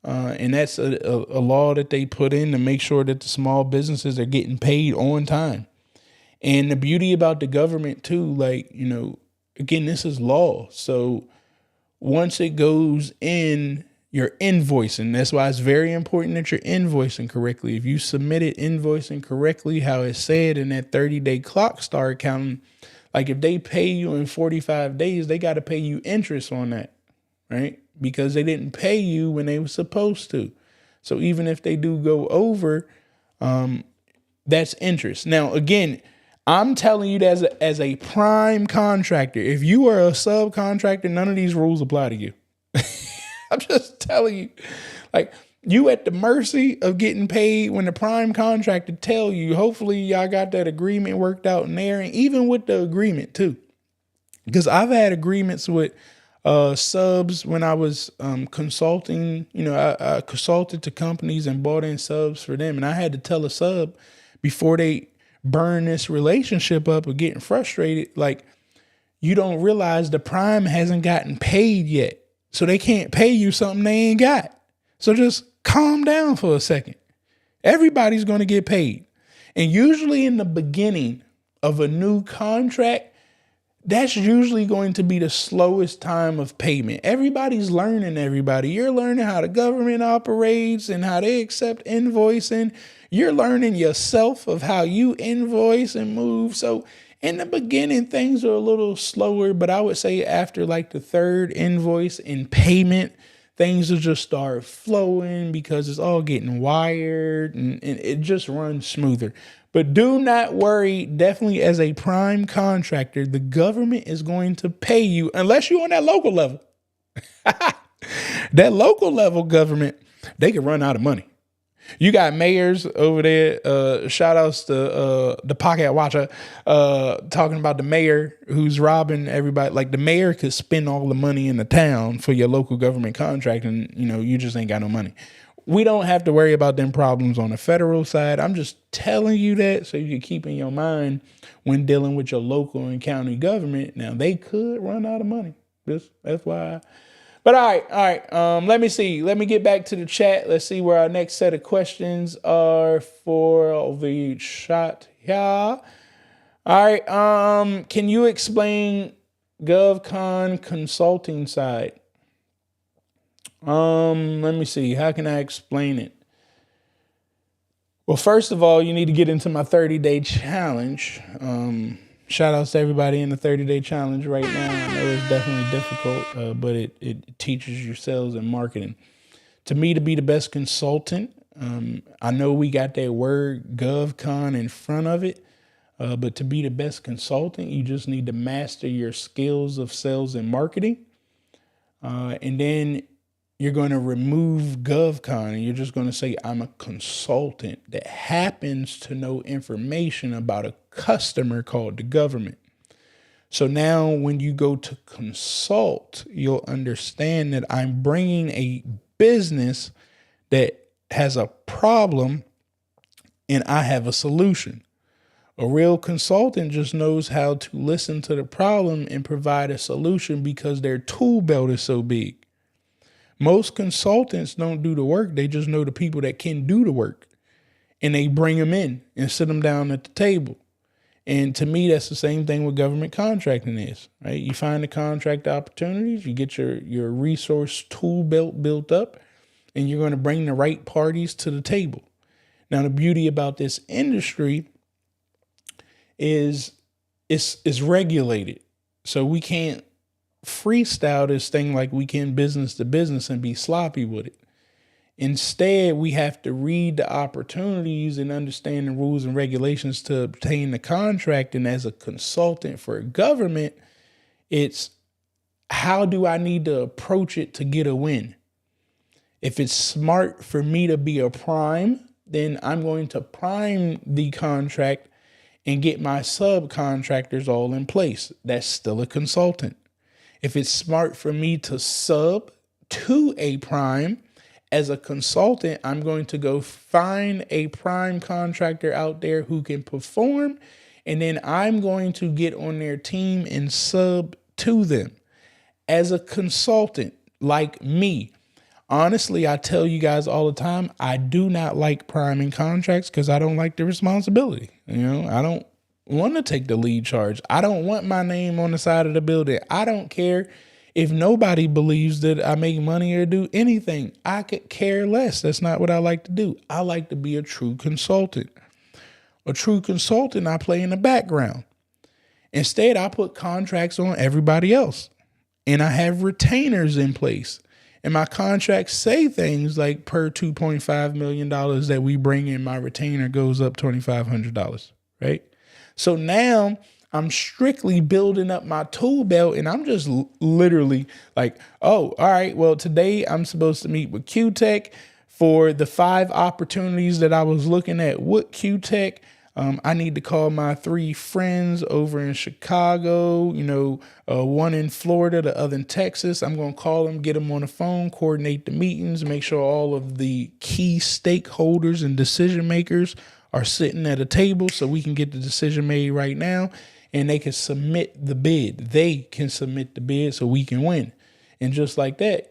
And that's a law that they put in to make sure that the small businesses are getting paid on time. And the beauty about the government too, like, again, this is law. So once it goes in, you're invoicing. That's why it's very important that you're invoicing correctly. If you submitted invoicing correctly, how it said in that 30-day clock start counting, like if they pay you in 45 days, they got to pay you interest on that, right? Because they didn't pay you when they were supposed to. So even if they do go over, that's interest. Now, again, I'm telling you that as a prime contractor, if you are a subcontractor, none of these rules apply to you. I'm just telling you, like, you at the mercy of getting paid when the prime contractor tell you. Hopefully y'all got that agreement worked out in there, and even with the agreement too, because I've had agreements with subs when I was consulting. I consulted to companies and bought in subs for them, and I had to tell a sub before they burn this relationship up or getting frustrated, like, you don't realize the prime hasn't gotten paid yet. So they can't pay you something they ain't got. So just calm down for a second. Everybody's going to get paid. And usually in the beginning of a new contract, that's usually going to be the slowest time of payment. Everybody's learning everybody. You're learning how the government operates and how they accept invoicing. You're learning yourself of how you invoice and move. So in the beginning, things are a little slower, but I would say after like the third invoice in payment, things will just start flowing because it's all getting wired and it just runs smoother. But do not worry. Definitely as a prime contractor, the government is going to pay you unless you're on that local level. That local level government, they can run out of money. You got mayors over there. Shout outs to the Pocket Watcher talking about the mayor who's robbing everybody. Like, the mayor could spend all the money in the town for your local government contract, and you just ain't got no money. We don't have to worry about them problems on the federal side. I'm just telling you that so you can keep in your mind when dealing with your local and county government. Now, they could run out of money. Just FYI. But all right. Let me see. Let me get back to the chat. Let's see where our next set of questions are for the chat. Yeah. All right. Can you explain GovCon consulting side? Let me see. How can I explain it? Well, first of all, you need to get into my 30-day challenge. Shout outs to everybody in the 30-day challenge right now. I know it's definitely difficult, but it teaches you sales and marketing. To me, to be the best consultant, I know we got that word GovCon in front of it, but to be the best consultant, you just need to master your skills of sales and marketing. And then you're going to remove GovCon and you're just going to say, I'm a consultant that happens to know information about a customer called the government. So now when you go to consult, you'll understand that I'm bringing a business that has a problem and I have a solution. A real consultant just knows how to listen to the problem and provide a solution because their tool belt is so big. Most consultants don't do the work. They just know the people that can do the work and they bring them in and sit them down at the table. And to me, that's the same thing with government contracting is, right? You find the contract opportunities, you get your resource tool belt built up, and you're going to bring the right parties to the table. Now, the beauty about this industry is it's regulated. So we can't freestyle this thing like we can business to business and be sloppy with it. Instead, we have to read the opportunities and understand the rules and regulations to obtain the contract. And as a consultant for a government, it's how do I need to approach it to get a win? If it's smart for me to be a prime, then I'm going to prime the contract and get my subcontractors all in place. That's still a consultant. If it's smart for me to sub to a prime, as a consultant, I'm going to go find a prime contractor out there who can perform, and then I'm going to get on their team and sub to them. As a consultant, like me, Honestly, I tell you guys all the time, I do not like priming contracts because I don't like the responsibility. I don't want to take the lead charge. I don't want my name on the side of the building. I don't care if nobody believes that I make money or do anything. I could care less. That's not what I like to do. I like to be a true consultant. A true consultant, I play in the background. Instead, I put contracts on everybody else, and I have retainers in place. And my contracts say things like per $2.5 million that we bring in, my retainer goes up $2,500, right? So now I'm strictly building up my tool belt, and I'm just literally like, oh, all right, well, today I'm supposed to meet with Q-Tech for the 5 opportunities that I was looking at with Q-Tech. I need to call my 3 friends over in Chicago, one in Florida, the other in Texas. I'm going to call them, get them on the phone, coordinate the meetings, make sure all of the key stakeholders and decision makers are sitting at a table so we can get the decision made right now, and they can submit the bid. They can submit the bid so we can win. And just like that,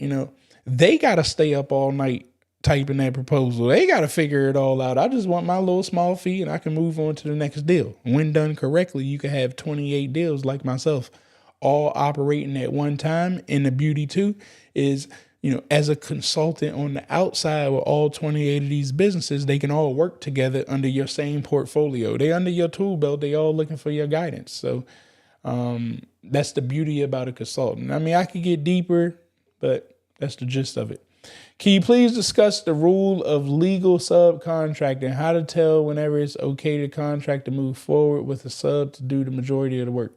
they got to stay up all night typing that proposal. They got to figure it all out. I just want my little small fee and I can move on to the next deal. When done correctly, you can have 28 deals like myself, all operating at one time. And the beauty too is, as a consultant on the outside with all 28 of these businesses, they can all work together under your same portfolio. They under your tool belt. They all looking for your guidance. So that's the beauty about a consultant. I mean, I could get deeper, but that's the gist of it. Can you please discuss the rule of legal subcontracting, how to tell whenever it's okay to contract to move forward with a sub to do the majority of the work?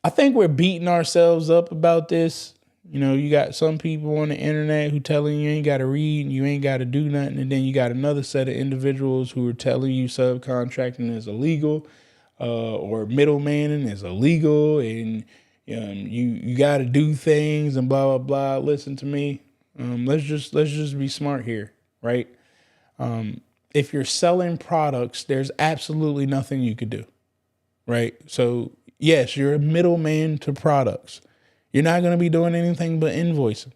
I think we're beating ourselves up about this. You got some people on the internet who telling you ain't got to read and you ain't got to do nothing. And then you got another set of individuals who are telling you subcontracting is illegal or middlemaning is illegal and you got to do things and blah, blah, blah. Listen to me. Let's just be smart here, right? If you're selling products, there's absolutely nothing you could do, right? So yes, you're a middleman to products. You're not going to be doing anything but invoicing.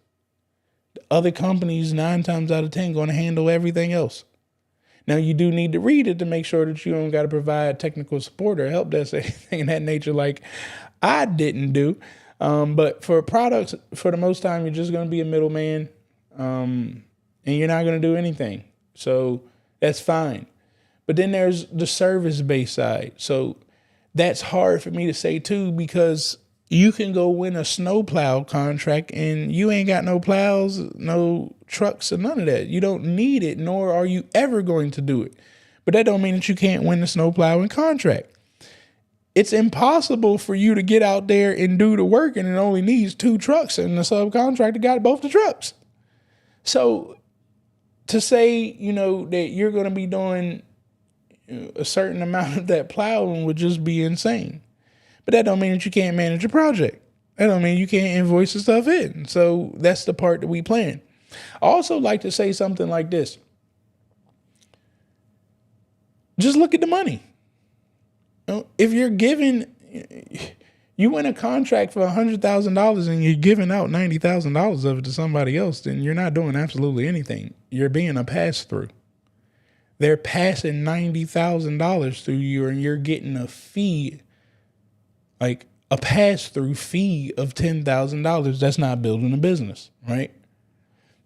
The other companies, 9 times out of 10, going to handle everything else. Now, you do need to read it to make sure that you don't got to provide technical support or help desk, anything in that nature like I didn't do. But for products, for the most time, you're just going to be a middleman and you're not going to do anything. So that's fine. But then there's the service-based side. So that's hard for me to say, too, because you can go win a snowplow contract and you ain't got no plows, no trucks, or none of that. You don't need it, nor are you ever going to do it. But that don't mean that you can't win the snowplowing contract. It's impossible for you to get out there and do the work and it only needs 2 trucks and the subcontractor got both the trucks. So to say, that you're going to be doing a certain amount of that plowing would just be insane. But that don't mean that you can't manage a project. That don't mean you can't invoice the stuff in. So that's the part that we plan. I also like to say something like this. Just look at the money. If you're giving, you win a contract for $100,000 and you're giving out $90,000 of it to somebody else, then you're not doing absolutely anything. You're being a pass-through. They're passing $90,000 through you and you're getting a fee, like a pass-through fee of $10,000. That's not building a business, right?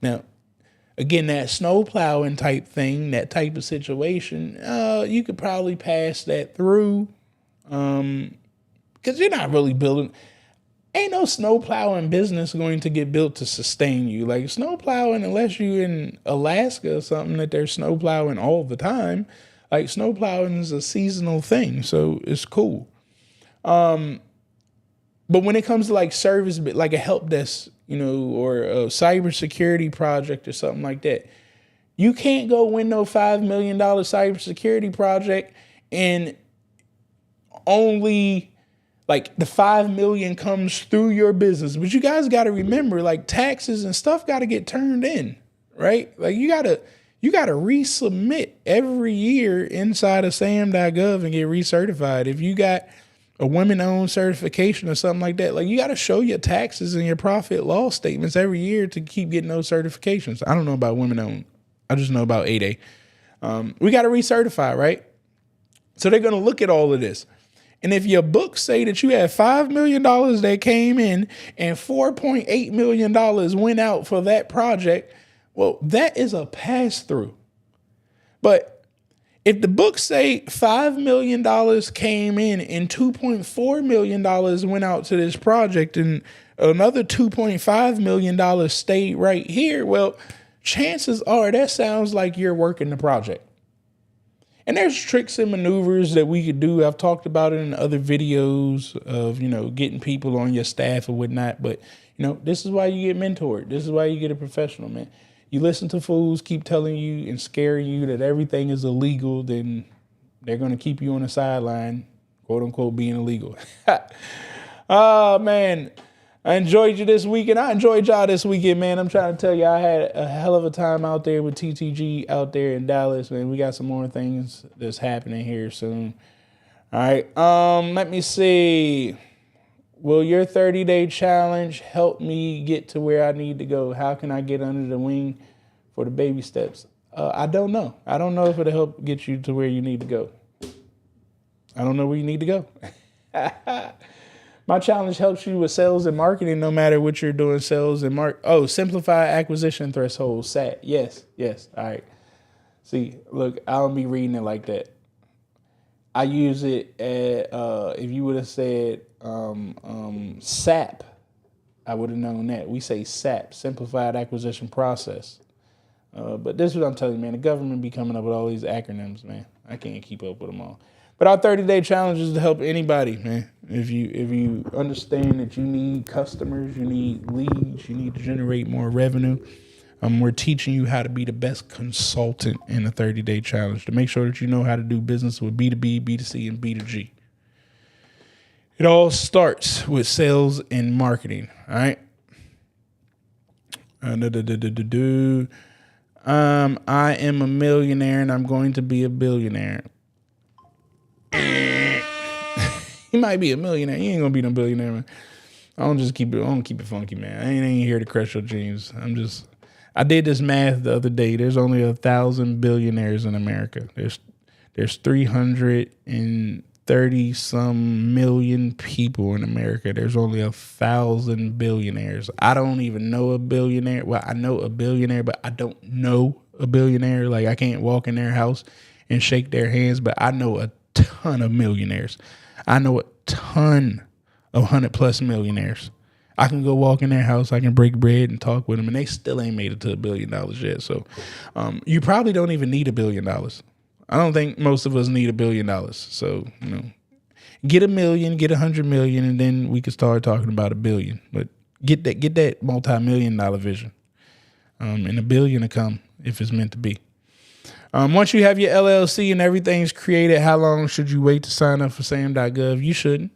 Now, again, that snow plowing type thing, that type of situation, you could probably pass that through because you're not really building. Ain't no snow plowing business going to get built to sustain you. Like snow plowing, unless you're in Alaska or something that they're snow plowing all the time, like snow plowing is a seasonal thing. So it's cool. But when it comes to like service, like a help desk, or a cybersecurity project or something like that, you can't go win no $5 million cybersecurity project and only like the 5 million comes through your business. But you guys got to remember, like taxes and stuff got to get turned in, right? Like you got to resubmit every year inside of sam.gov and get recertified. If you got a women-owned certification or something like that. Like, you got to show your taxes and your profit loss statements every year to keep getting those certifications. I don't know about women-owned. I just know about 8A. We got to recertify, right? So they're going to look at all of this. And if your books say that you had $5 million that came in and $4.8 million went out for that project, well, that is a pass-through. But if the books say $5 million came in and $2.4 million went out to this project and another $2.5 million stayed right here, well, chances are that sounds like you're working the project. And there's tricks and maneuvers that we could do. I've talked about it in other videos of, getting people on your staff or whatnot. But, this is why you get mentored. This is why you get a professional, man. You listen to fools keep telling you and scaring you that everything is illegal, then they're going to keep you on the sideline, quote unquote, being illegal. Oh, man. I enjoyed you this weekend. I enjoyed y'all this weekend, man. I'm trying to tell you, I had a hell of a time out there with TTG out there in Dallas, man. We got some more things that's happening here soon. All right. Let me see. Will your 30-day challenge help me get to where I need to go? How can I get under the wing for the baby steps? I don't know. I don't know if it'll help get you to where you need to go. I don't know where you need to go. My challenge helps you with sales and marketing, no matter what you're doing, sales and simplify acquisition threshold, SAT. Yes. All right. See, look, I don't be reading it like that. I use it if you would have said SAP, I would have known that. We say SAP, simplified acquisition process. But this is what I'm telling you, man. The government be coming up with all these acronyms, man. I can't keep up with them all. But our 30-day challenge is to help anybody, man. If you understand that you need customers, you need leads, you need to generate more revenue, we're teaching you how to be the best consultant in the 30-day challenge to make sure that you know how to do business with B2B, B2C, and B2G. It all starts with sales and marketing, all right? I am a millionaire and I'm going to be a billionaire. You might be a millionaire. You ain't gonna be no billionaire, man. I don't keep it funky, man. I ain't here to crush your dreams. I did this math the other day. There's only 1,000 billionaires in America. There's 330 some million people in America. There's only 1,000 billionaires. I don't even know a billionaire. Well, I know a billionaire, but I don't know a billionaire. Like, I can't walk in their house and shake their hands, but I know a ton of millionaires. I know a ton of 100+ millionaires. I can go walk in their house. I can break bread and talk with them, and they still ain't made it to $1 billion yet. So you probably don't even need $1 billion. I don't think most of us need $1 billion. So, get 1 million, get 100 million, and then we can start talking about $1 billion. But get that multi-million-dollar vision. And $1 billion to come if it's meant to be. Once you have your LLC and everything's created, how long should you wait to sign up for SAM.gov? You shouldn't.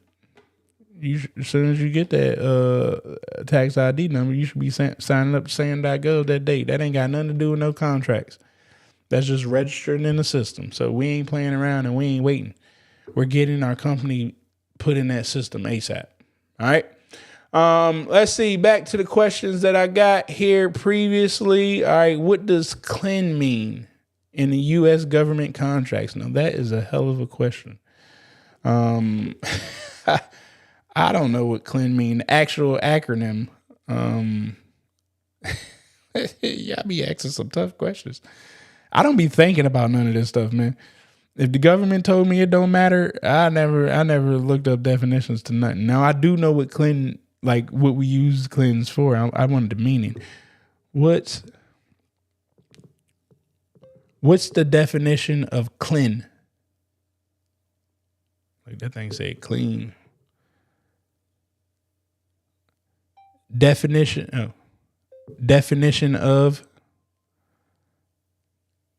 As soon as you get that tax ID number, you should be signing up to SAM.gov that date. That ain't got nothing to do with no contracts. That's just registering in the system. So we ain't playing around and we ain't waiting. We're getting our company put in that system ASAP. All right. Let's see. Back to the questions that I got here previously. All right. What does CLIN mean in the U.S. government contracts? Now, that is a hell of a question. I don't know what CLIN mean. The actual acronym. Y'all be asking some tough questions. I don't be thinking about none of this stuff, man. If the government told me it don't matter, I never looked up definitions to nothing. Now, I do know what CLIN, like what we use CLINS for. I wanted the meaning. What's the definition of CLIN? Like that thing say clean. Definition of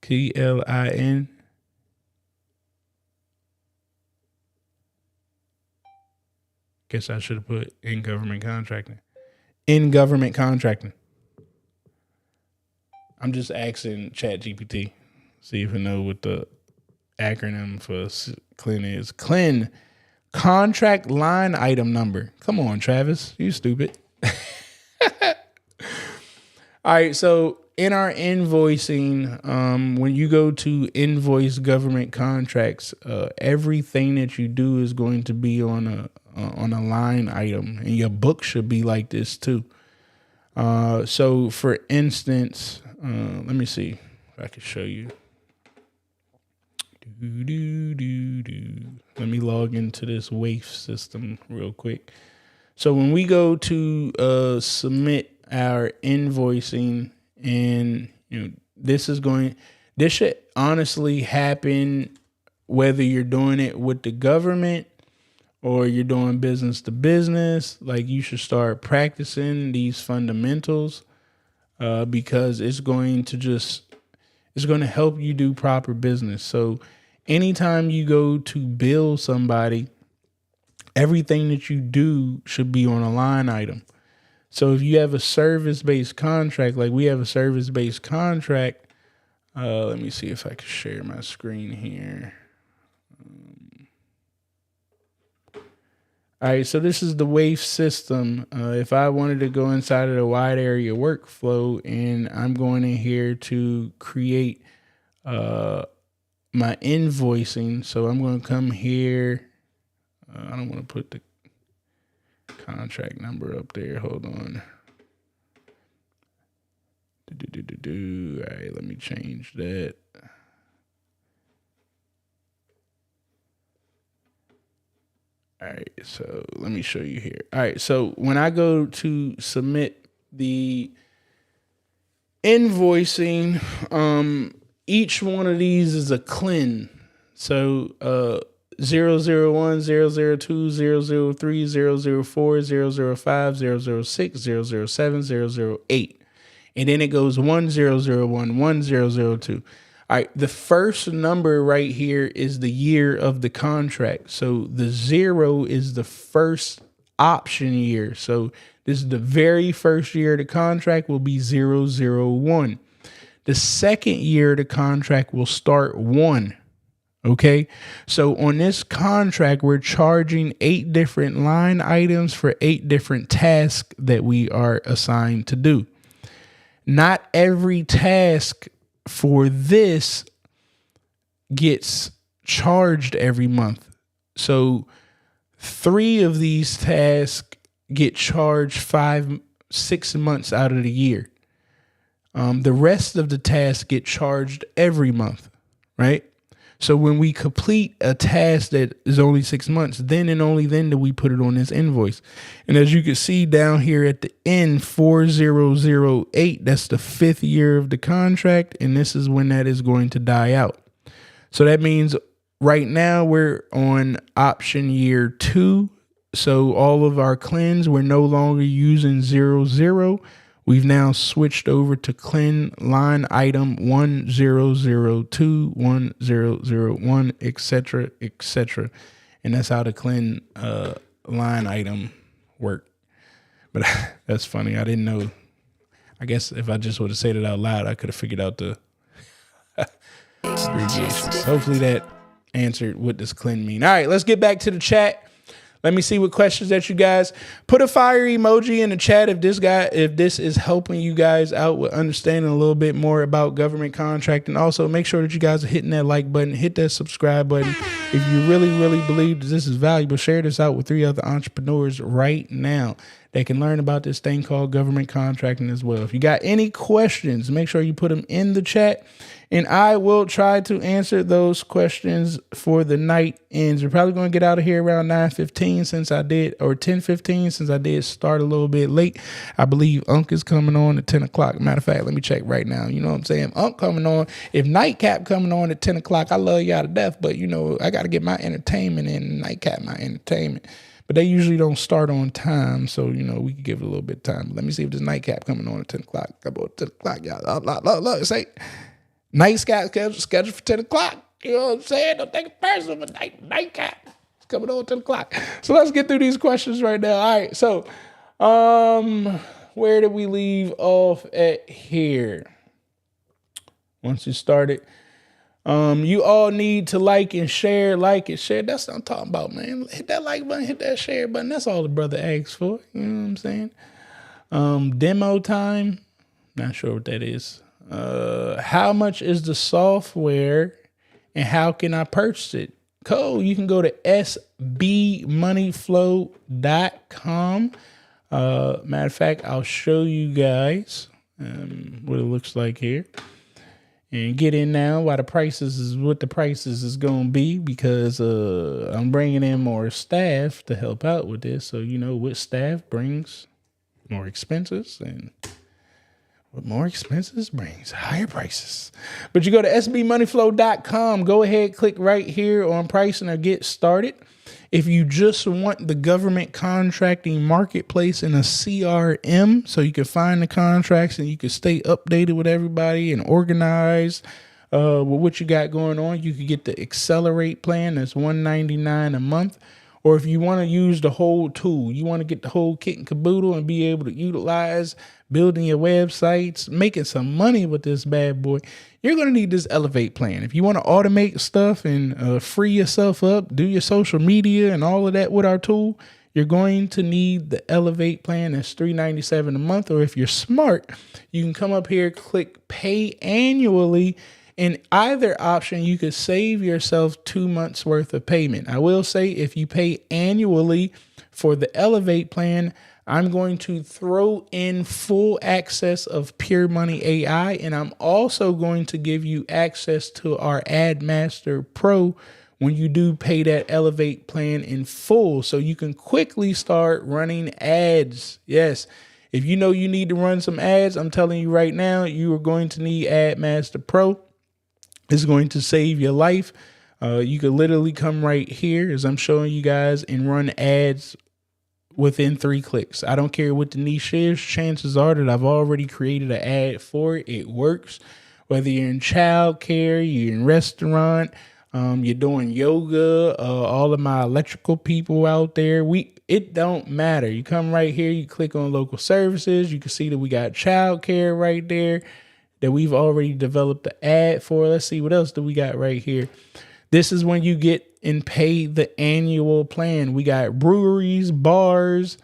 CLIN. Guess I should have put in government contracting. In government contracting. I'm just asking ChatGPT, see if I know what the acronym for CLIN is. CLIN, contract line item number. Come on, Travis, you stupid. All right, so in our invoicing, when you go to invoice government contracts, everything that you do is going to be on a line item, and your book should be like this too. So for instance, let me see if I can show you. Let me log into this WAIF system real quick. So when we go to submit our invoicing, and this should honestly happen whether you're doing it with the government or you're doing business to business. Like, you should start practicing these fundamentals because it's going to help you do proper business. So anytime you go to bill somebody, everything that you do should be on a line item. So if you have a service-based contract, like we have a service-based contract, let me see if I can share my screen here. All right, so this is the WAIF system. If I wanted to go inside of the wide area workflow, and I'm going in here to create my invoicing. So I'm going to come here. I don't want to put the contract number up there. Hold on. All right, let me change that. All right, so let me show you here. All right, so when I go to submit the invoicing, each one of these is a CLIN. So 001, 002, 003, 004, 005, 006, 007, 008. And then it goes 1001, 1002. All right, the first number right here is the year of the contract. So the 0 is the first option year. So this is the very first year of the contract will be 001. The second year of the contract will start 1. Okay, so on this contract, we're charging 8 different line items for 8 different tasks that we are assigned to do. Not every task for this gets charged every month. So 3 of these tasks get charged 6 months out of the year. The rest of the tasks get charged every month, right? So when we complete a task that is only 6 months, then and only then do we put it on this invoice. And as you can see down here at the end, 4008, that's the 5th year of the contract. And this is when that is going to die out. So that means right now we're on option year 2. So all of our CLINs, we're no longer using 00. We've now switched over to CLIN line item 1002, 1001, etc., etc. And that's how the CLIN line item work. But that's funny. I didn't know. I guess if I just would have said it out loud, I could have figured out the abbreviations. Hopefully that answered what does CLIN mean. All right, let's get back to the chat. Let me see what questions that you guys put a fire emoji in the chat if this is helping you guys out with understanding a little bit more about government contracting. Also, make sure that you guys are hitting that like button, hit that subscribe button. If you really, really believe that this is valuable, share this out with 3 other entrepreneurs right now. They can learn about this thing called government contracting as well. If you got any questions, make sure you put them in the chat, and I will try to answer those questions for the night ends. We're probably going to get out of here around 9:15 or 10:15 since I did start a little bit late. I believe Unc is coming on at 10 o'clock. Matter of fact, let me check right now. You know what I'm saying? Unc coming on. If Nightcap coming on at 10 o'clock, I love y'all to death, but I got to get my entertainment in. Nightcap my entertainment. But they usually don't start on time, so, we can give it a little bit of time. But let me see if there's Nightcap coming on at 10 o'clock. About 10 o'clock, y'all. Look, say Nightcap scheduled for 10 o'clock. You know what I'm saying? Don't take it personal, but Nightcap is coming on at 10 o'clock. So let's get through these questions right now. All right, so where did we leave off at here? Once you started. You all need to like and share. That's what I'm talking about, man. Hit that like button, hit that share button. That's all the brother asks for. You know what I'm saying? Demo time. Not sure what that is. How much is the software and how can I purchase it? Code, you can go to sbmoneyflow.com. Matter of fact, I'll show you guys what it looks like here. And get in now while the prices is what the prices is going to be, because I'm bringing in more staff to help out with this. So, you know, with staff brings more expenses, and with more expenses brings higher prices. But you go to sbmoneyflow.com, go ahead, click right here on pricing or get started. If you just want the government contracting marketplace in a CRM, so you can find the contracts and you can stay updated with everybody and organized with what you got going on, you could get the Accelerate plan. That's $199 a month. Or if you want to use the whole tool, you want to get the whole kit and caboodle and be able to utilize building your websites, making some money with this bad boy, you're going to need this Elevate plan. If you want to automate stuff and free yourself up, do your social media and all of that with our tool, you're going to need the Elevate plan. That's $397 a month. Or if you're smart, you can come up here, click pay annually. In either option, you could save yourself 2 months worth of payment. I will say if you pay annually for the Elevate plan, I'm going to throw in full access of Pure Money AI, and I'm also going to give you access to our Ad Master Pro when you do pay that Elevate plan in full, so you can quickly start running ads. Yes, if you know you need to run some ads, I'm telling you right now, you are going to need Ad Master Pro. It's going to save your life. You could literally come right here as I'm showing you guys and run ads within 3 clicks. I don't care what the niche is. Chances are that I've already created an ad for it. It works. Whether you're in childcare, you're in restaurant, you're doing yoga, all of my electrical people out there, it don't matter. You come right here, you click on local services. You can see that we got childcare right there that we've already developed the ad for. Let's see, what else do we got right here? This is when you get and pay the annual plan. We got breweries, bars.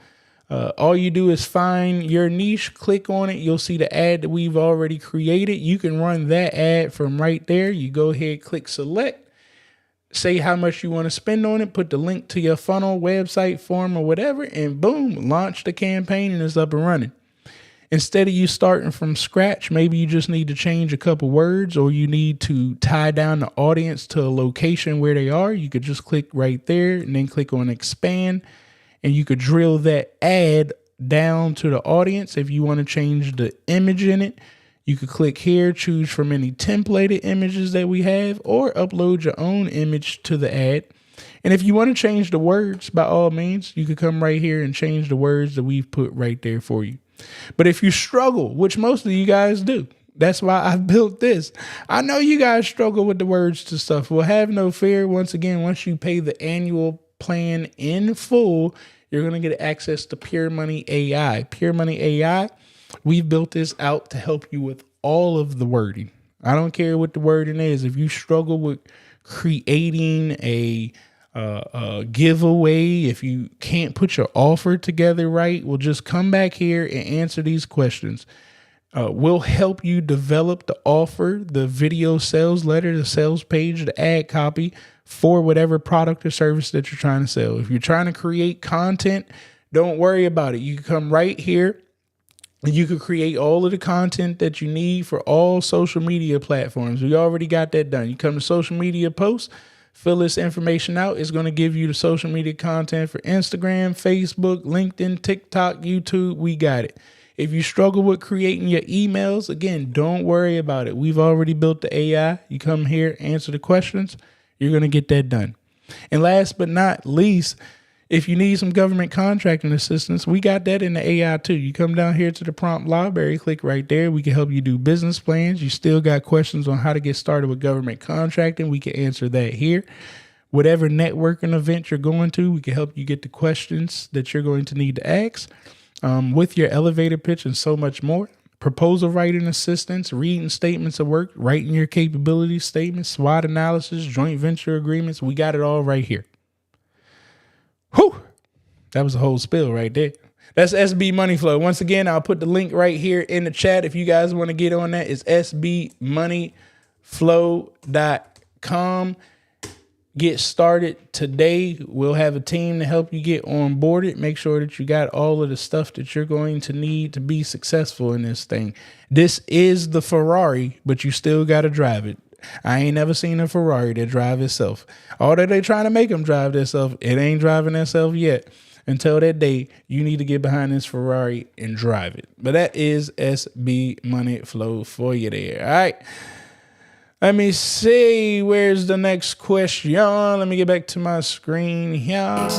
All you do is find your niche, click on it. You'll see the ad that we've already created. You can run that ad from right there. You go ahead, click select, say how much you want to spend on it, put the link to your funnel, website, form, or whatever, and boom, launch the campaign and it's up and running. Instead of you starting from scratch, maybe you just need to change a couple words, or you need to tie down the audience to a location where they are. You could just click right there and then click on expand, and you could drill that ad down to the audience. If you want to change the image in it, you could click here, choose from any templated images that we have, or upload your own image to the ad. And if you want to change the words, by all means, you could come right here and change the words that we've put right there for you. But if you struggle, which most of you guys do, that's why I've built this. I know you guys struggle with the words to stuff. Well, have no fear. Once again, once you pay the annual plan in full, you're going to get access to Pure Money AI. Pure Money AI, we've built this out to help you with all of the wording. I don't care what the wording is. If you struggle with creating a giveaway, if you can't put your offer together right, well, just come back here and answer these questions. We'll help you develop the offer, the video sales letter, the sales page, the ad copy for whatever product or service that you're trying to sell. If you're trying to create content, don't worry about it. You can come right here and you can create all of the content that you need for all social media platforms. We already got that done. You come to social media posts, fill this information out. It's going to give you the social media content for Instagram, Facebook, LinkedIn, TikTok, YouTube. We got it. If you struggle with creating your emails, again, don't worry about it. We've already built the AI. You come here, answer the questions. You're going to get that done. And last but not least, if you need some government contracting assistance, we got that in the AI too. You come down here to the prompt library, click right there. We can help you do business plans. You still got questions on how to get started with government contracting. We can answer that here. Whatever networking event you're going to, we can help you get the questions that you're going to need to ask with your elevator pitch and so much more. proposal writing assistance, reading statements of work, writing your capability statements, SWOT analysis, joint venture agreements. We got it all right here. Whew. That was a whole spill right there. That's SB Money Flow. Once again, I'll put the link right here in the chat. If you guys want to get on that, it's sbmoneyflow.com. Get started today. We'll have a team to help you get onboarded. Make sure that you got all of the stuff that you're going to need to be successful in this thing. This is the Ferrari, but you still got to drive it. I ain't never seen a Ferrari that drive itself. All that they trying to make them drive themselves, it ain't driving itself yet. Until that day, you need to get behind this Ferrari and drive it. But that is SB Money Flow for you there. All right. Let me see. Where's the next question? Let me get back to my screen here.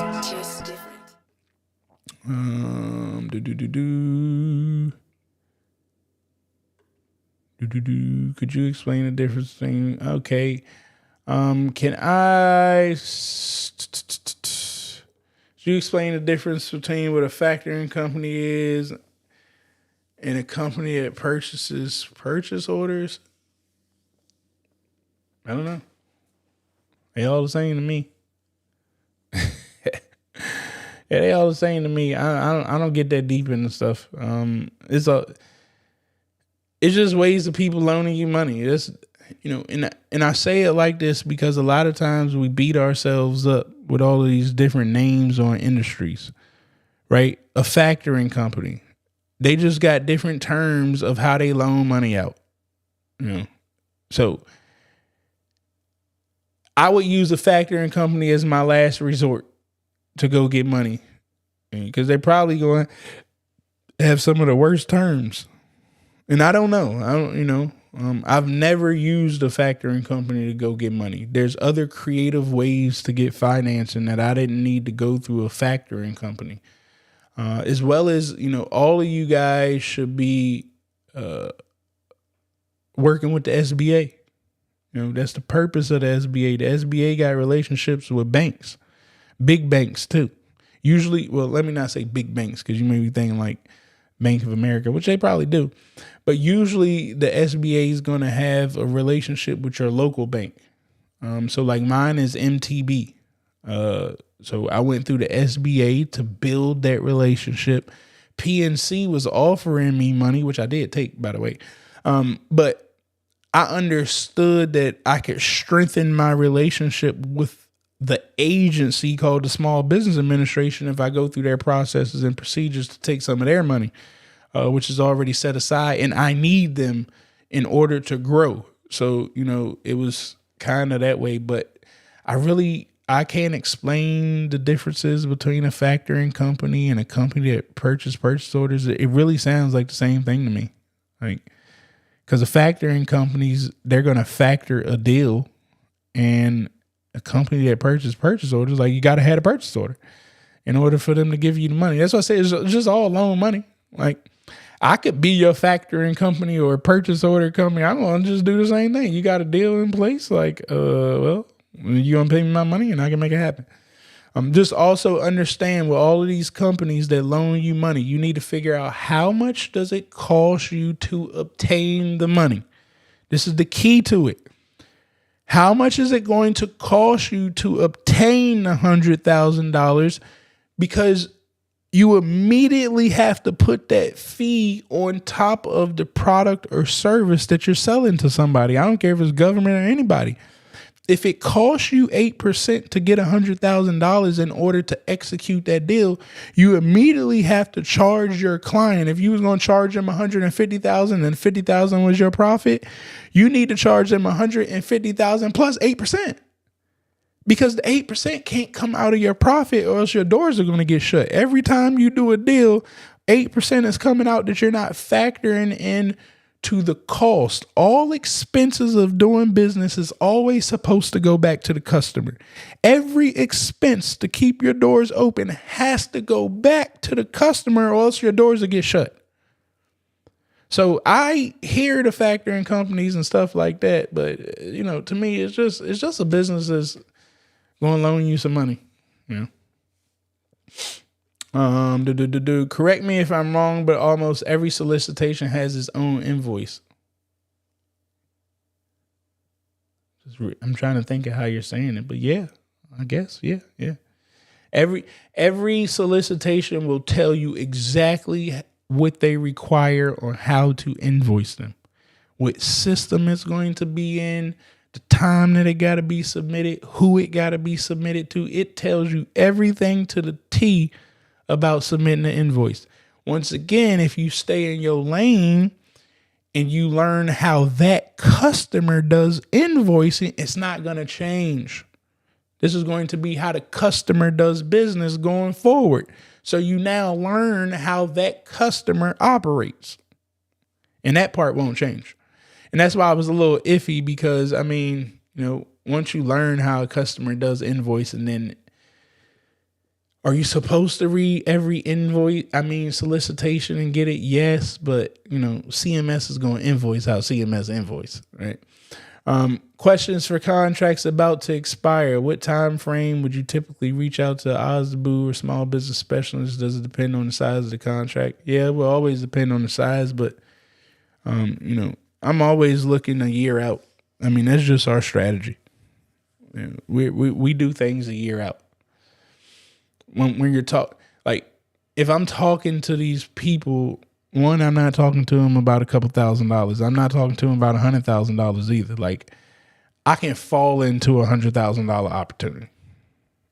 Could you explain the difference between? Okay. Can you explain the difference between what a factoring company is and a company that purchases purchase orders? I don't know. They all the same to me. Yeah, they all the same to me. I don't get that deep into stuff. It's just ways of people loaning you money. It's, and I say it like this because a lot of times we beat ourselves up with all of these different names on industries, right? A factoring company, they just got different terms of how they loan money out. So I would use a factoring company as my last resort to go get money, because they're probably going to have some of the worst terms. And I don't know. I've never used a factoring company to go get money. There's other creative ways to get financing that I didn't need to go through a factoring company. As well as, all of you guys should be working with the SBA. That's the purpose of the SBA. The SBA got relationships with banks, big banks too. Usually, well, let me not say big banks, because you may be thinking like Bank of America, which they probably do. But usually the SBA is going to have a relationship with your local bank. So like mine is MTB. So I went through the SBA to build that relationship. PNC was offering me money, which I did take, by the way. But I understood that I could strengthen my relationship with the agency called the Small Business Administration if I go through their processes and procedures to take some of their money, which is already set aside, and I need them in order to grow. So, it was kind of that way, but I can't explain the differences between a factoring company and a company that purchase orders. It really sounds like the same thing to me. Because the factoring companies, they're going to factor a deal, and a company that purchase orders, like, you got to have a purchase order in order for them to give you the money. That's why I say it's just all loan money. Like, I could be your factoring company or a purchase order company. I'm going to just do the same thing. You got a deal in place. Like, well, you going to pay me my money and I can make it happen. Just also understand with all of these companies that loan you money, you need to figure out how much does it cost you to obtain the money. This is the key to it. How much is it going to cost you to obtain $100,000? Because you immediately have to put that fee on top of the product or service that you're selling to somebody. I don't care if it's government or anybody. If it costs you 8% to get $100,000 in order to execute that deal, you immediately have to charge your client. If you was going to charge them $150,000 and $50,000 was your profit, you need to charge them $150,000 plus 8%. Because the 8% can't come out of your profit, or else your doors are going to get shut. Every time you do a deal, 8% is coming out that you're not factoring in to the cost. All expenses of doing business is always supposed to go back to the customer. Every expense to keep your doors open has to go back to the customer, or else your doors will get shut. So I hear the factoring companies and stuff like that, but to me, it's just a business that's going to loan you some money. Correct me if I'm wrong, but almost every solicitation has its own invoice. I'm trying to think of how you're saying it, but yeah, I guess. Yeah. Every solicitation will tell you exactly what they require or how to invoice them, what system it's going to be in, the time that it got to be submitted, who it got to be submitted to. It tells you everything to the T about submitting the invoice. Once again, if you stay in your lane and you learn how that customer does invoicing, it's not going to change. This is going to be how the customer does business going forward. So you now learn how that customer operates. And that part won't change. And that's why I was a little iffy, because, I mean, once you learn how a customer does invoice, and then are you supposed to read every solicitation and get it? Yes. But, CMS is going to invoice how CMS invoice, right? Questions for contracts about to expire. What time frame would you typically reach out to OSBU or small business specialists? Does it depend on the size of the contract? Yeah, it will always depend on the size, but, I'm always looking a year out. I mean, that's just our strategy. We do things a year out. When you're if I'm talking to these people, one, I'm not talking to them about a couple $1,000s. I'm not talking to them about $100,000 either. Like, I can fall into $100,000 opportunity.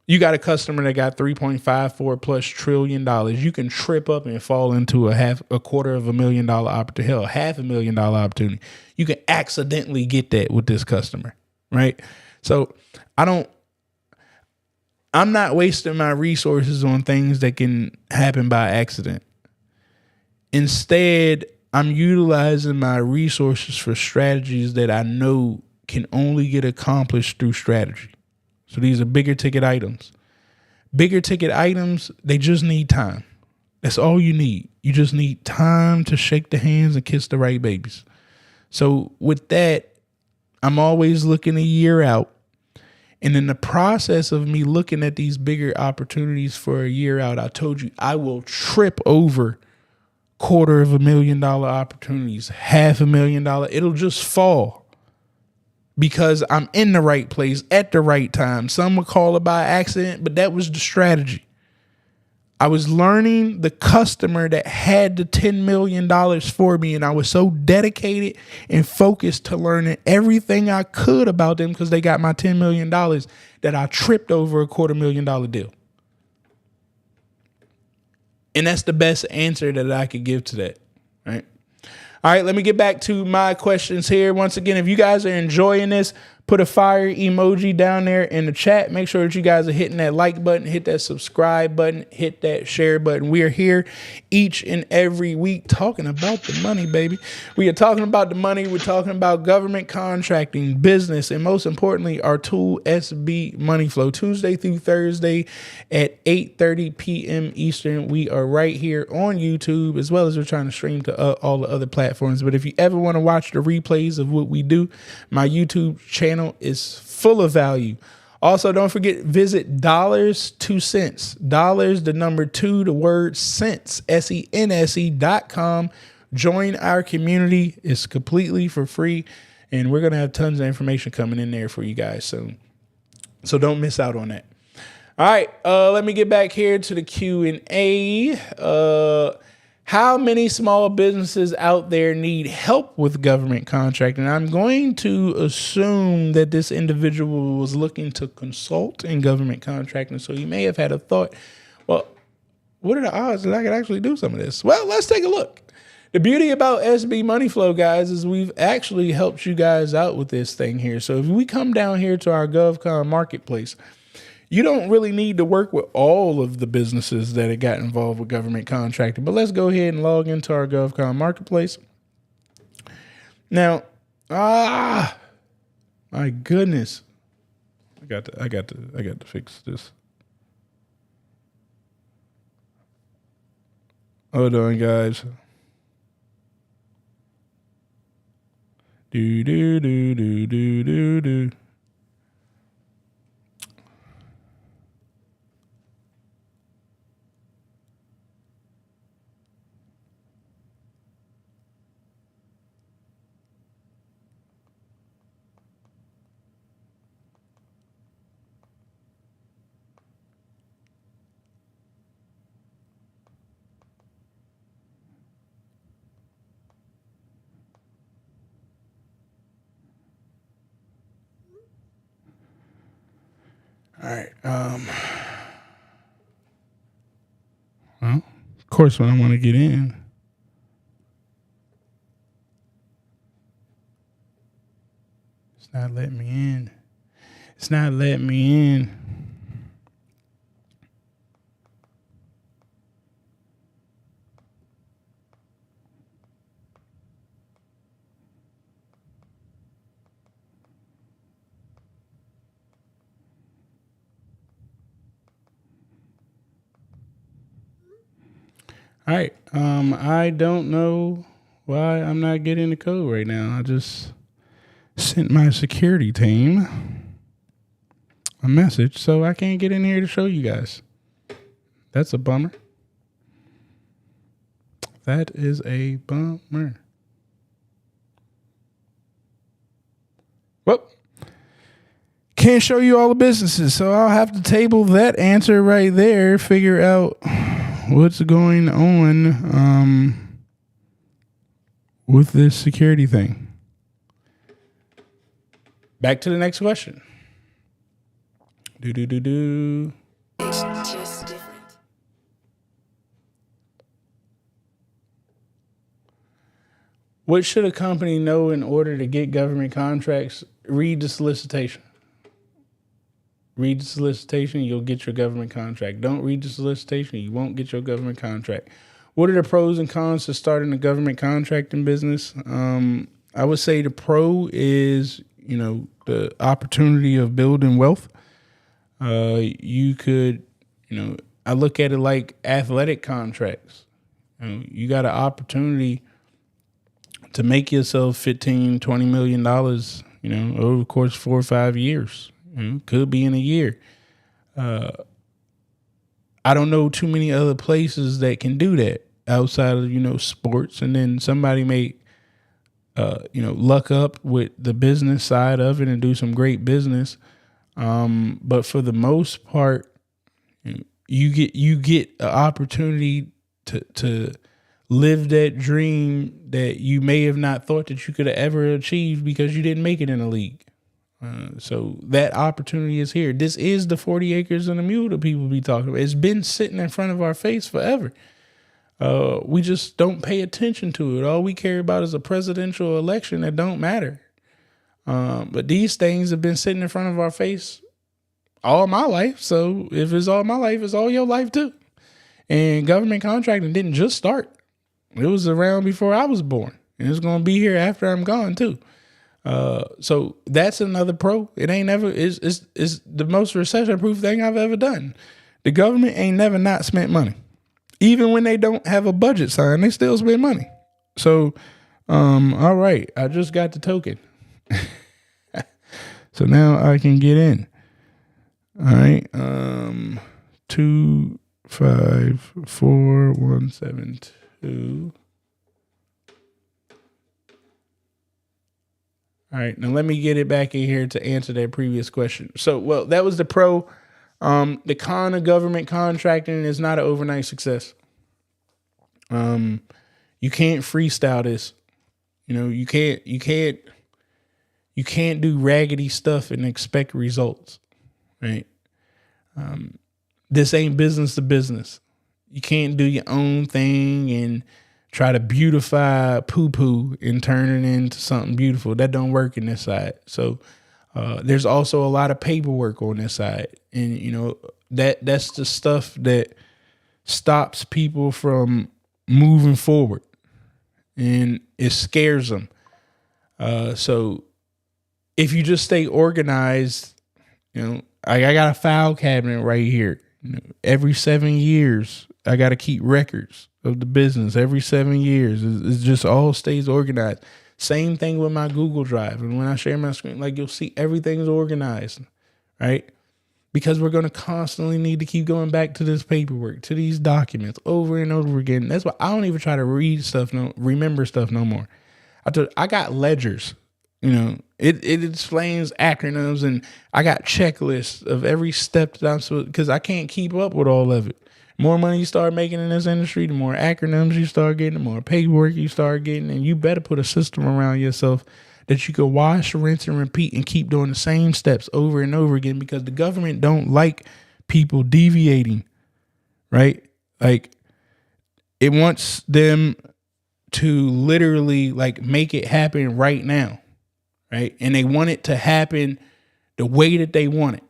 You got a customer that got $3.54+ trillion. You can trip up and fall into a $250,000 opportunity, hell, $500,000 opportunity. You can accidentally get that with this customer, right? So I'm not wasting my resources on things that can happen by accident. Instead, I'm utilizing my resources for strategies that I know can only get accomplished through strategy. So these are bigger ticket items. Bigger ticket items, they just need time. That's all you need. You just need time to shake the hands and kiss the right babies. So with that, I'm always looking a year out. And in the process of me looking at these bigger opportunities for a year out, I told you I will trip over $250,000 opportunities, $500,000. It'll just fall because I'm in the right place at the right time. Some would call it by accident, but that was the strategy. I was learning the customer that had the $10 million for me, and I was so dedicated and focused to learning everything I could about them because they got my $10 million that I tripped over a $250,000 deal. And that's the best answer that I could give to that, right? All right, let me get back to my questions here. Once again, if you guys are enjoying this, put a fire emoji down there in the chat. Make sure that you guys are hitting that like button, hit that subscribe button, hit that share button. We are here each and every week talking about the money, baby. We are talking about the money. We're talking about government contracting, business, and most importantly, our tool, SB Money Flow. Tuesday through Thursday at 8:30 p.m. Eastern. We are right here on YouTube, as well as we're trying to stream to all the other platforms. But if you ever want to watch the replays of what we do, my YouTube channel is full of value. Also, don't forget, visit $2 dollars, the number 2, the word cents, SENSE.com. Join our community. It's completely for free, and we're going to have tons of information coming in there for you guys soon. So don't miss out on that. All right, let me get back here to the Q&A. How many small businesses out there need help with government contracting? I'm going to assume that this individual was looking to consult in government contracting. So you may have had a thought, well, what are the odds that I could actually do some of this? Well, let's take a look. The beauty about SB Money Flow, guys, is we've actually helped you guys out with this thing here. So if we come down here to our GovCon marketplace, you don't really need to work with all of the businesses that have got involved with government contracting, but let's go ahead and log into our GovCon marketplace. Now, my goodness, I got to fix this. Hold on, guys. Do. right. Well, of course, when I want to get in, it's not letting me in. It's not letting me in. All right. I don't know why I'm not getting the code right now. I just sent my security team a message, so I can't get in here to show you guys. That's a bummer. That is a bummer. Well, can't show you all the businesses, so I'll have to table that answer right there, figure out what's going on with this security thing. Back to the next question. It's just different. What should a company know in order to get government contracts? Read the solicitation. Read the solicitation, you'll get your government contract. Don't read the solicitation, you won't get your government contract. What are the pros and cons to starting a government contracting business? I would say the pro is, the opportunity of building wealth. You could, I look at it like athletic contracts. You got an opportunity to make yourself $15-20 million, over the course of 4 or 5 years. Could be in a year. I don't know too many other places that can do that outside of, sports. And then somebody may, luck up with the business side of it and do some great business. But for the most part, you get an opportunity to live that dream that you may have not thought that you could have ever achieved because you didn't make it in a league. So that opportunity is here. This is the 40 acres and a mule that people be talking about. It's been sitting in front of our face forever. We just don't pay attention to it. All we care about is a presidential election that don't matter. But these things have been sitting in front of our face all my life. So if it's all my life, it's all your life too. And government contracting didn't just start. It was around before I was born. And it's going to be here after I'm gone too. So that's another pro. It ain't never is the most recession proof thing I've ever done. The government ain't never not spent money. Even when they don't have a budget sign, they still spend money. So, all right, I just got the token. So now I can get in. All right. 254172. All right, now let me get it back in here to answer that previous question. So, well, that was the pro. The con of government contracting is not an overnight success. You can't freestyle this. You can't do raggedy stuff and expect results, right? This ain't business to business. You can't do your own thing and try to beautify poo-poo and turn it into something beautiful. That don't work in this side. So there's also a lot of paperwork on this side. And, that's the stuff that stops people from moving forward. And it scares them. So if you just stay organized, I got a file cabinet right here. Every 7 years, I got to keep records of the business. Every 7 years, it just all stays organized. Same thing with my Google Drive. And when I share my screen, you'll see everything's organized, right? Because we're going to constantly need to keep going back to this paperwork, to these documents over and over again. That's why I don't even try to remember stuff no more. I got ledgers. It explains acronyms, and I got checklists of every step that I'm supposed, because I can't keep up with all of it. More money you start making in this industry, the more acronyms you start getting, the more paperwork you start getting, and you better put a system around yourself that you could wash, rinse, and repeat and keep doing the same steps over and over again, because the government don't like people deviating, right? Like, it wants them to literally like make it happen right now, right? And they want it to happen the way that they want it.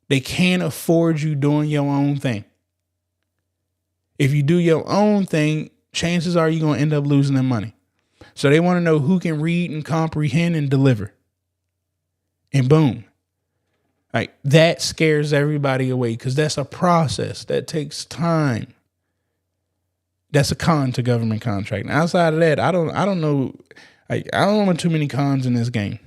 They can't afford you doing your own thing. If you do your own thing, chances are you're going to end up losing their money. So they want to know who can read and comprehend and deliver. And boom. Like, that scares everybody away, because that's a process that takes time. That's a con to government contract. Now, outside of that, I don't know. I don't want too many cons in this game.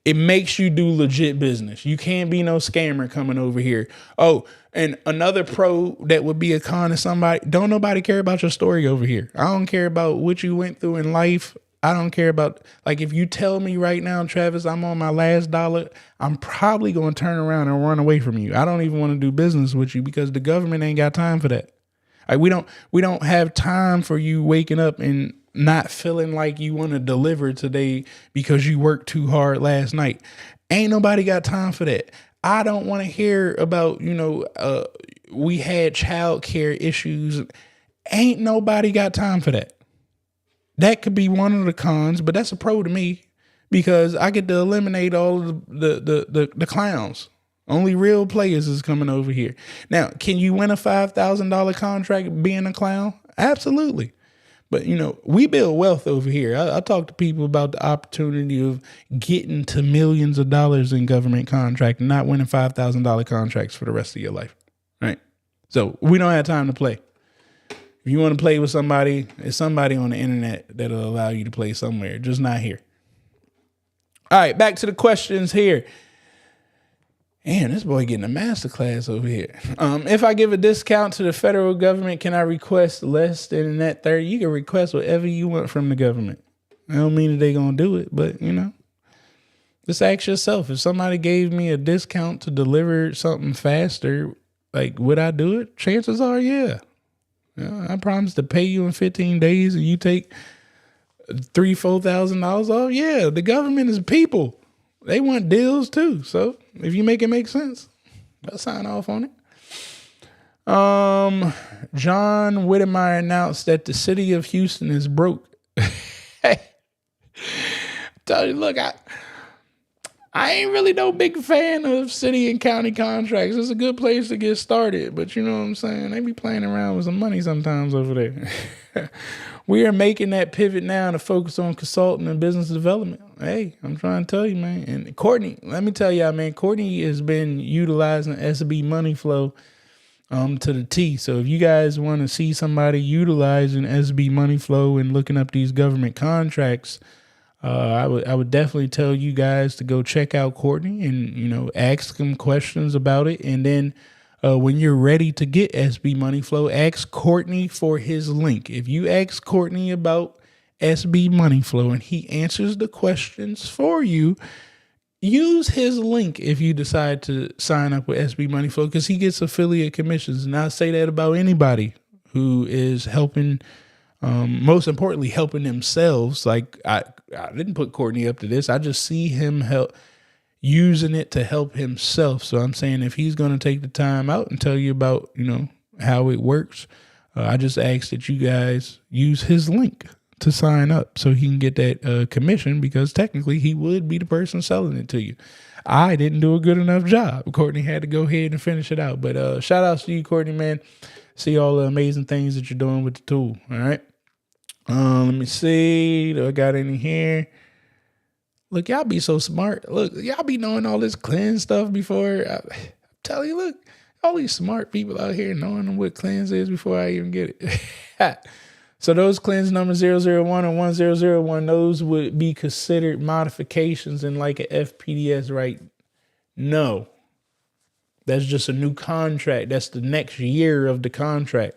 It makes you do legit business. You can't be no scammer coming over here. Oh, and another pro that would be a con to somebody, don't nobody care about your story over here. I don't care about what you went through in life. I don't care about, like, if you tell me right now, Travis, I'm on my last dollar, I'm probably going to turn around and run away from you. I don't even want to do business with you, because the government ain't got time for that. Like, we don't have time for you waking up and not feeling like you want to deliver today because you worked too hard last night. Ain't nobody got time for that. I don't want to hear about, we had child care issues. Ain't nobody got time for that. That could be one of the cons, but that's a pro to me, because I get to eliminate all of the clowns. Only real players is coming over here. Now, can you win a $5,000 contract being a clown? Absolutely. But, we build wealth over here. I talk to people about the opportunity of getting to millions of dollars in government contract and not winning $5,000 contracts for the rest of your life. Right. So we don't have time to play. If you want to play with somebody, it's somebody on the internet that'll allow you to play somewhere, just not here. All right, back to the questions here. Man, this boy getting a master class over here. If I give a discount to the federal government, can I request less than that 30? You can request whatever you want from the government. I don't mean that they're going to do it, but, just ask yourself. If somebody gave me a discount to deliver something faster, like, would I do it? Chances are, yeah. I promise to pay you in 15 days and you take $3,000-$4,000 off. Yeah, the government is people. They want deals too. So if you make it make sense, I'll sign off on it. John Whittemire announced that the city of Houston is broke. Tell you, look, I ain't really no big fan of city and county contracts. It's a good place to get started, but you know what I'm saying? They be playing around with some money sometimes over there. We are making that pivot now to focus on consulting and business development. Hey, I'm trying to tell you, man. And Courtney, let me tell y'all, man, Courtney has been utilizing SB Money Flow to the T. So if you guys want to see somebody utilizing SB Money Flow and looking up these government contracts, I would definitely tell you guys to go check out Courtney and, ask him questions about it. And then when you're ready to get SB Money Flow, ask Courtney for his link. If you ask Courtney about SB Money Flow and he answers the questions for you, use his link if you decide to sign up with SB Money Flow, because he gets affiliate commissions. And I say that about anybody who is helping, most importantly, helping themselves. Like, I didn't put Courtney up to this. I just see him using it to help himself. So I'm saying, if he's going to take the time out and tell you about, how it works, I just ask that you guys use his link to sign up so he can get that commission, because technically he would be the person selling it to you. I didn't do a good enough job. Courtney had to go ahead and finish it out. But shout outs to you, Courtney, man. See all the amazing things that you're doing with the tool. All right. Let me see. Do I got any here? Look, y'all be so smart. Look, y'all be knowing all this CLINS stuff before. I'm telling you, look, all these smart people out here knowing what CLINS is before I even get it. So those CLINS numbers 001 and 1001, those would be considered modifications in like an FPDS, right? No. That's just a new contract. That's the next year of the contract.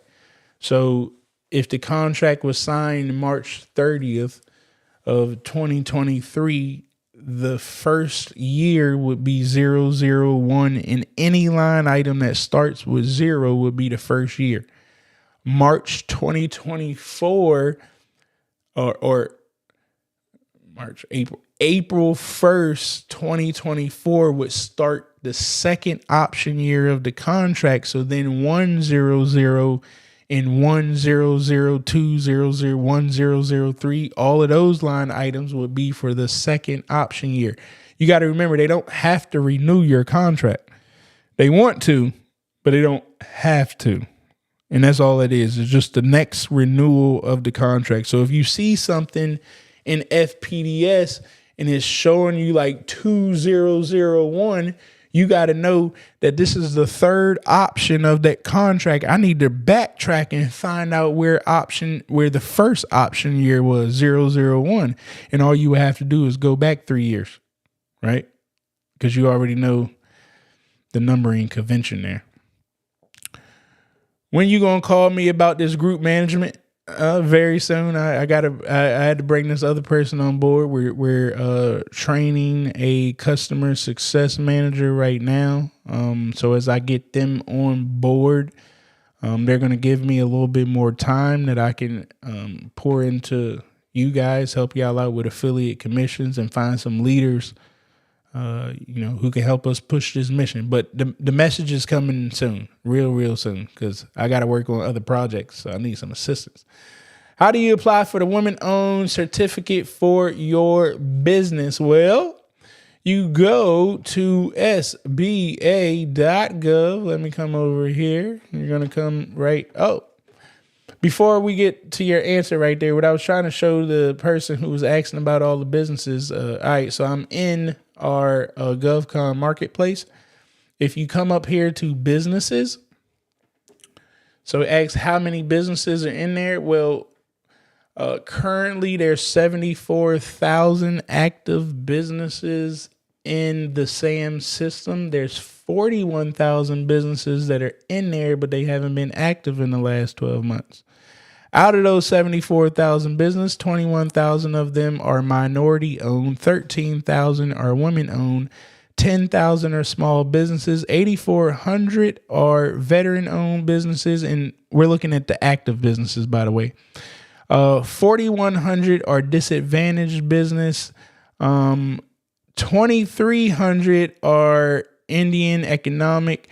So if the contract was signed March 30th of 2023, the first year would be 001, and any line item that starts with 0 would be the first year. March 2024 or April 1st, 2024 would start the second option year of the contract. So then 100 and 100200 1003, all of those line items would be for the second option year. You got to remember, they don't have to renew your contract. They want to, but they don't have to. And that's all it is. It's just the next renewal of the contract. So if you see something in FPDS and it's showing you like 2001, you got to know that this is the third option of that contract. I need to backtrack and find out where the first option year was 001. And all you would have to do is go back 3 years, right? Because you already know the numbering convention there. When you gonna call me about this group management? Very soon. I had to bring this other person on board. We're training a customer success manager right now. So as I get them on board, they're gonna give me a little bit more time that I can pour into you guys, help y'all out with affiliate commissions, and find some leaders who can help us push this mission. But the message is coming soon, real soon, because I got to work on other projects. So I need some assistance. How do you apply for the women-owned certificate for your business? Well, you go to sba.gov. Let me come over here. You're going to come right. Oh, before we get to your answer right there, what I was trying to show the person who was asking about all the businesses. All right, so I'm in our GovCon marketplace. If you come up here to businesses, so it asks how many businesses are in there. Well, currently there's 74,000 active businesses in the SAM system. There's 41,000 businesses that are in there, but they haven't been active in the last 12 months. Out of those 74,000 business, 21,000 of them are minority owned, 13,000 are women owned, 10,000 are small businesses, 8,400 are veteran owned businesses, and we're looking at the active businesses, by the way. 4,100 are disadvantaged business, 2,300 are Indian economic.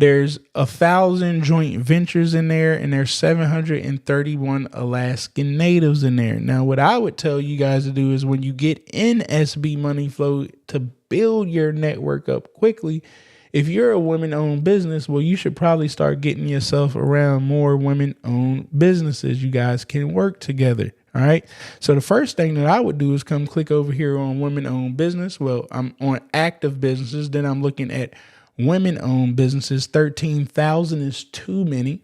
There's 1,000 joint ventures in there, and there's 731 Alaskan natives in there. Now, what I would tell you guys to do is when you get in SB Money Flow to build your network up quickly, if you're a women-owned business, well, you should probably start getting yourself around more women-owned businesses. You guys can work together. All right. So the first thing that I would do is come click over here on women-owned business. Well, I'm on active businesses. Then I'm looking at women-owned businesses. 13,000 is too many.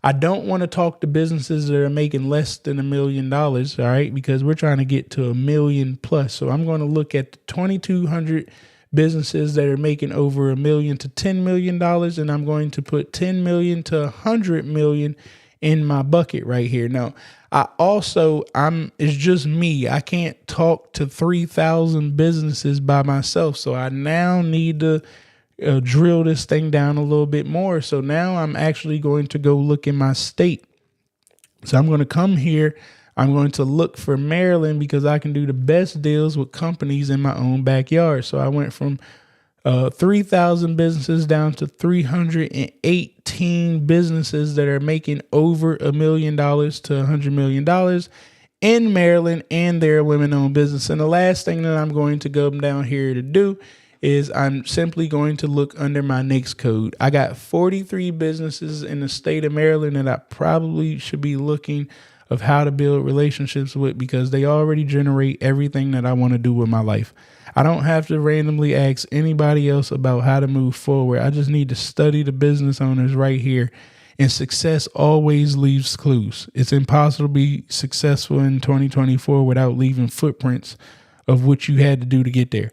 I don't want to talk to businesses that are making less than $1 million, all right, because we're trying to get to 1 million plus. So I'm going to look at the 2,200 businesses that are making over $1 million to $10 million, and I'm going to put 10 million to 100 million in my bucket right here. Now, it's just me. I can't talk to 3,000 businesses by myself. So I now need to drill this thing down a little bit more. So now I'm actually going to go look in my state. So I'm going to come here. I'm going to look for Maryland because I can do the best deals with companies in my own backyard. So I went from 3,000 businesses down to 318 businesses that are making over $1 million to $100 million in Maryland, and they're a women-owned business. And the last thing that I'm going to go down here to do is I'm simply going to look under my NAICS code. I got 43 businesses in the state of Maryland that I probably should be looking of how to build relationships with, because they already generate everything that I want to do with my life. I don't have to randomly ask anybody else about how to move forward. I just need to study the business owners right here. And success always leaves clues. It's impossible to be successful in 2024 without leaving footprints of what you had to do to get there.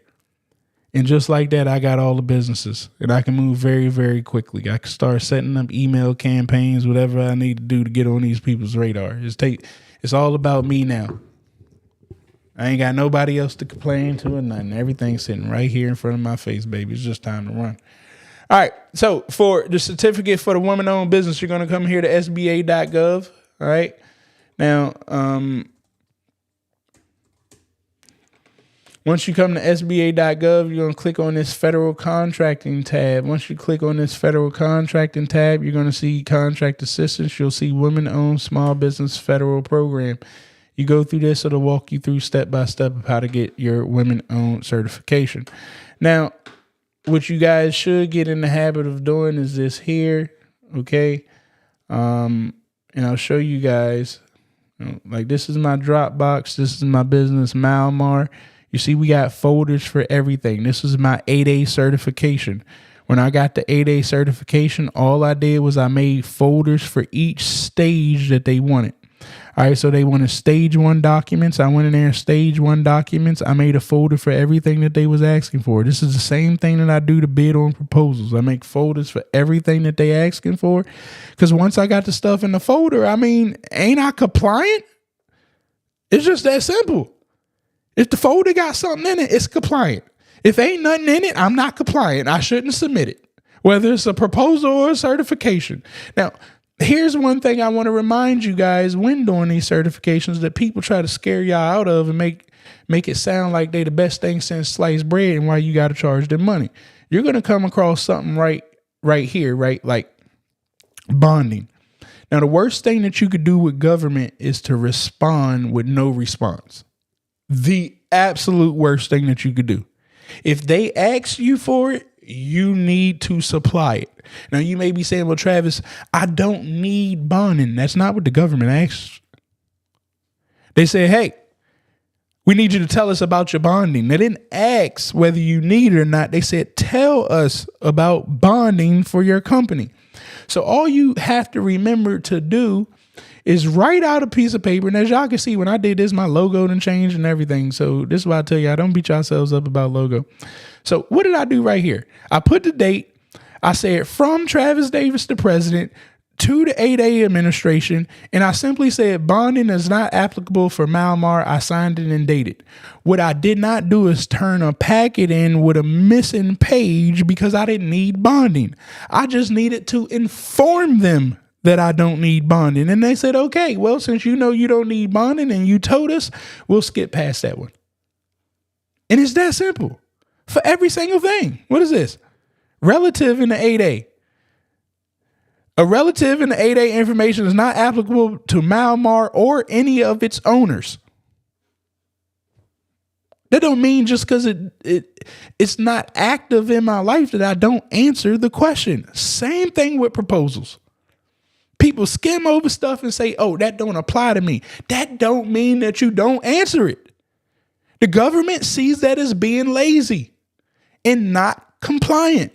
And just like that, I got all the businesses, and I can move very, very quickly. I can start setting up email campaigns, whatever I need to do to get on these people's radar. It's all about me now. I ain't got nobody else to complain to or nothing. Everything's sitting right here in front of my face, baby. It's just time to run. All right. So for the certificate for the woman-owned business, you're going to come here to sba.gov. All right. Now, Once you come to SBA.gov, you're going to click on this federal contracting tab. Once you click on this federal contracting tab, you're going to see contract assistance. You'll see women-owned small business federal program. You go through this, it'll walk you through step by step of how to get your women-owned certification. Now, what you guys should get in the habit of doing is this here, okay? And I'll show you guys. Like, this is my Dropbox. This is my business, Malmar. You see, we got folders for everything. This is my 8A certification. When I got the 8A certification, all I did was I made folders for each stage that they wanted. All right, so they wanted stage 1 documents. I went in there, stage 1 documents. I made a folder for everything that they was asking for. This is the same thing that I do to bid on proposals. I make folders for everything that they asking for. Because once I got the stuff in the folder, I mean, ain't I compliant? It's just that simple. If the folder got something in it, it's compliant. If ain't nothing in it, I'm not compliant. I shouldn't submit it, whether it's a proposal or a certification. Now, here's one thing I want to remind you guys when doing these certifications that people try to scare y'all out of and make it sound like they the best thing since sliced bread and why you got to charge them money. You're going to come across something right here, right? Like bonding. Now, the worst thing that you could do with government is to respond with no response. The absolute worst thing that you could do. If they ask you for it, you need to supply it. Now, you may be saying, well, Travis, I don't need bonding. That's not what the government asks. They say, hey, we need you to tell us about your bonding. They didn't ask whether you need it or not. They said, tell us about bonding for your company. So all you have to remember to do is write out a piece of paper. And as y'all can see, when I did this, my logo done changed and everything. So this is why I tell y'all, don't beat yourselves up about logo. So what did I do right here? I put the date. I said from Travis Davis, the president, to the 8A administration. And I simply said bonding is not applicable for Malmar. I signed it and dated. What I did not do is turn a packet in with a missing page because I didn't need bonding. I just needed to inform them that I don't need bonding. And they said, okay, well, since you know you don't need bonding and you told us, we'll skip past that one. And it's that simple for every single thing. What is this? Relative in the 8A. A relative in the 8A information is not applicable to Malmar or any of its owners. That don't mean just because it's not active in my life that I don't answer the question. Same thing with proposals. People skim over stuff and say, oh, that don't apply to me. That don't mean that you don't answer it. The government sees that as being lazy and not compliant.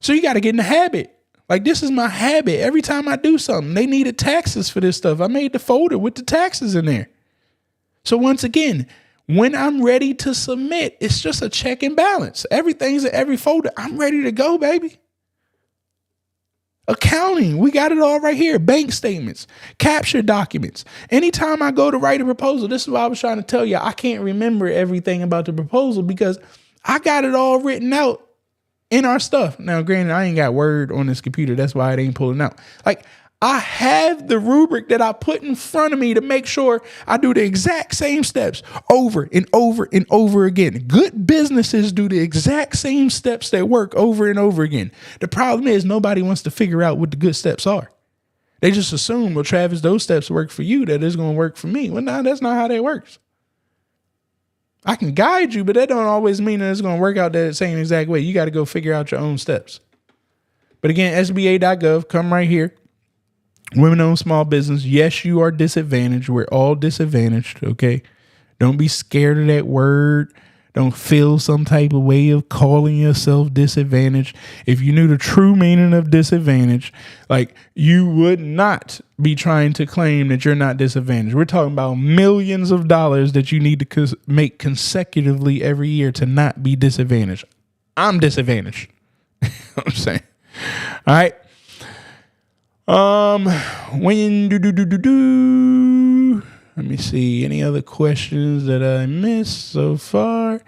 So you got to get in the habit. Like, this is my habit. Every time I do something, they needed taxes for this stuff. I made the folder with the taxes in there. So once again, when I'm ready to submit, it's just a check and balance. Everything's in every folder. I'm ready to go, baby. Accounting, we got it all right here. Bank statements, capture documents. Anytime I go to write a proposal, this is what I was trying to tell you. I can't remember everything about the proposal because I got it all written out in our stuff. Now, granted, I ain't got Word on this computer. That's why it ain't pulling out. Like, I have the rubric that I put in front of me to make sure I do the exact same steps over and over and over again. Good businesses do the exact same steps that work over and over again. The problem is nobody wants to figure out what the good steps are. They just assume, well, Travis, those steps work for you, that it's going to work for me. Well, no, that's not how that works. I can guide you, but that don't always mean that it's going to work out that same exact way. You got to go figure out your own steps. But again, SBA.gov, come right here. Women-owned small business. Yes, you are disadvantaged. We're all disadvantaged, okay? Don't be scared of that word. Don't feel some type of way of calling yourself disadvantaged. If you knew the true meaning of disadvantage, like, you would not be trying to claim that you're not disadvantaged. We're talking about millions of dollars that you need to make consecutively every year to not be disadvantaged. I'm disadvantaged. You know what I'm saying? All right. Let me see. Any other questions that I missed so far?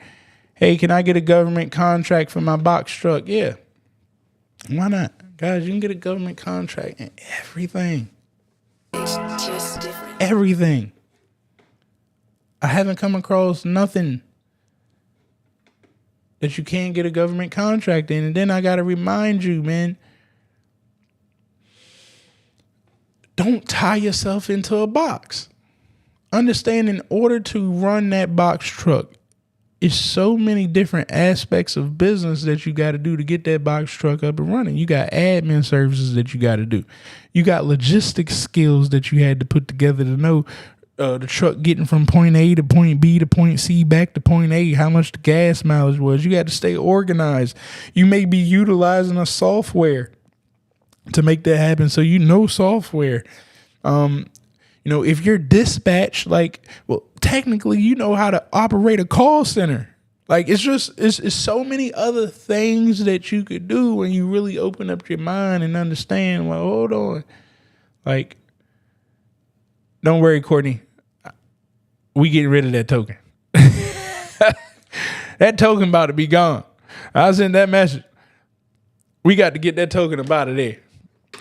Hey, can I get a government contract for my box truck? Yeah. Why not? Guys, you can get a government contract and everything. It's just different. Everything. I haven't come across nothing that you can't get a government contract in. And then I got to remind you, man, don't tie yourself into a box. Understand, in order to run that box truck, it's so many different aspects of business that you got to do to get that box truck up and running. You got admin services that you got to do. You got logistics skills that you had to put together to know the truck getting from point A to point B to point C back to point A, how much the gas mileage was. You got to stay organized. You may be utilizing a software to make that happen. So you know software. If you're dispatched, technically you know how to operate a call center. Like, it's so many other things that you could do when you really open up your mind and understand, well, hold on. Like, don't worry, Courtney. We getting rid of that token. That token about to be gone. I sent that message. We got to get that token up out of there.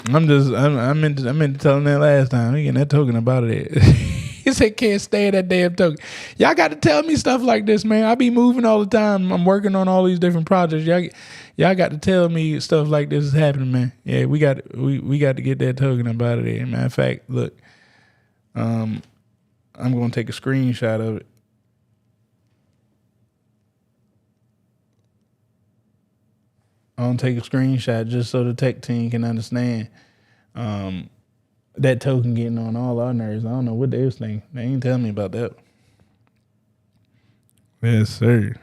I meant to tell him that last time. We getting that token up out of there. He said can't stand that damn token. Y'all got to tell me stuff like this, man. I be moving all the time. I'm working on all these different projects. Y'all got to tell me stuff like this is happening, man. Yeah, we got to get that token up out of there. Matter of fact, look, I'm gonna take a screenshot of it. I'm gonna take a screenshot just so the tech team can understand. That token getting on all our nerves. I don't know what they was thinking. They ain't tell me about that. Yes, sir.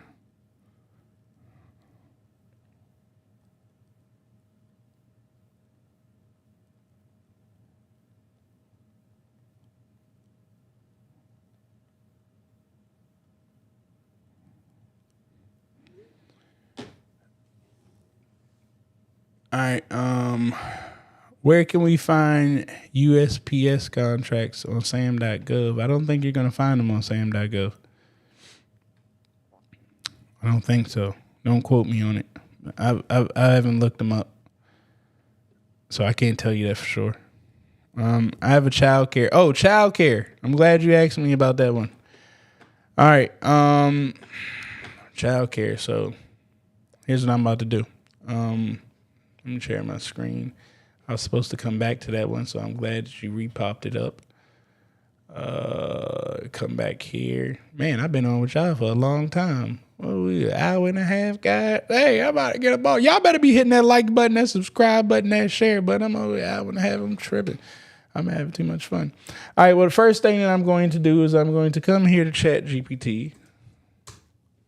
All right. Where can we find USPS contracts on SAM.gov? I don't think you're going to find them on SAM.gov. I don't think so. Don't quote me on it. I haven't looked them up, so I can't tell you that for sure. I have a child care. Oh, child care. I'm glad you asked me about that one. All right. Child care. So here's what I'm about to do. Let me share my screen. I was supposed to come back to that one, so I'm glad that you re-popped it up. Come back here. Man, I've been on with y'all for a long time. We an hour and a half, guys. Hey, I'm about to get a ball. Y'all better be hitting that like button, that subscribe button, that share button. I'm over an hour and a half. I'm tripping. I'm having too much fun. All right, well, the first thing that I'm going to do is I'm going to come here to ChatGPT.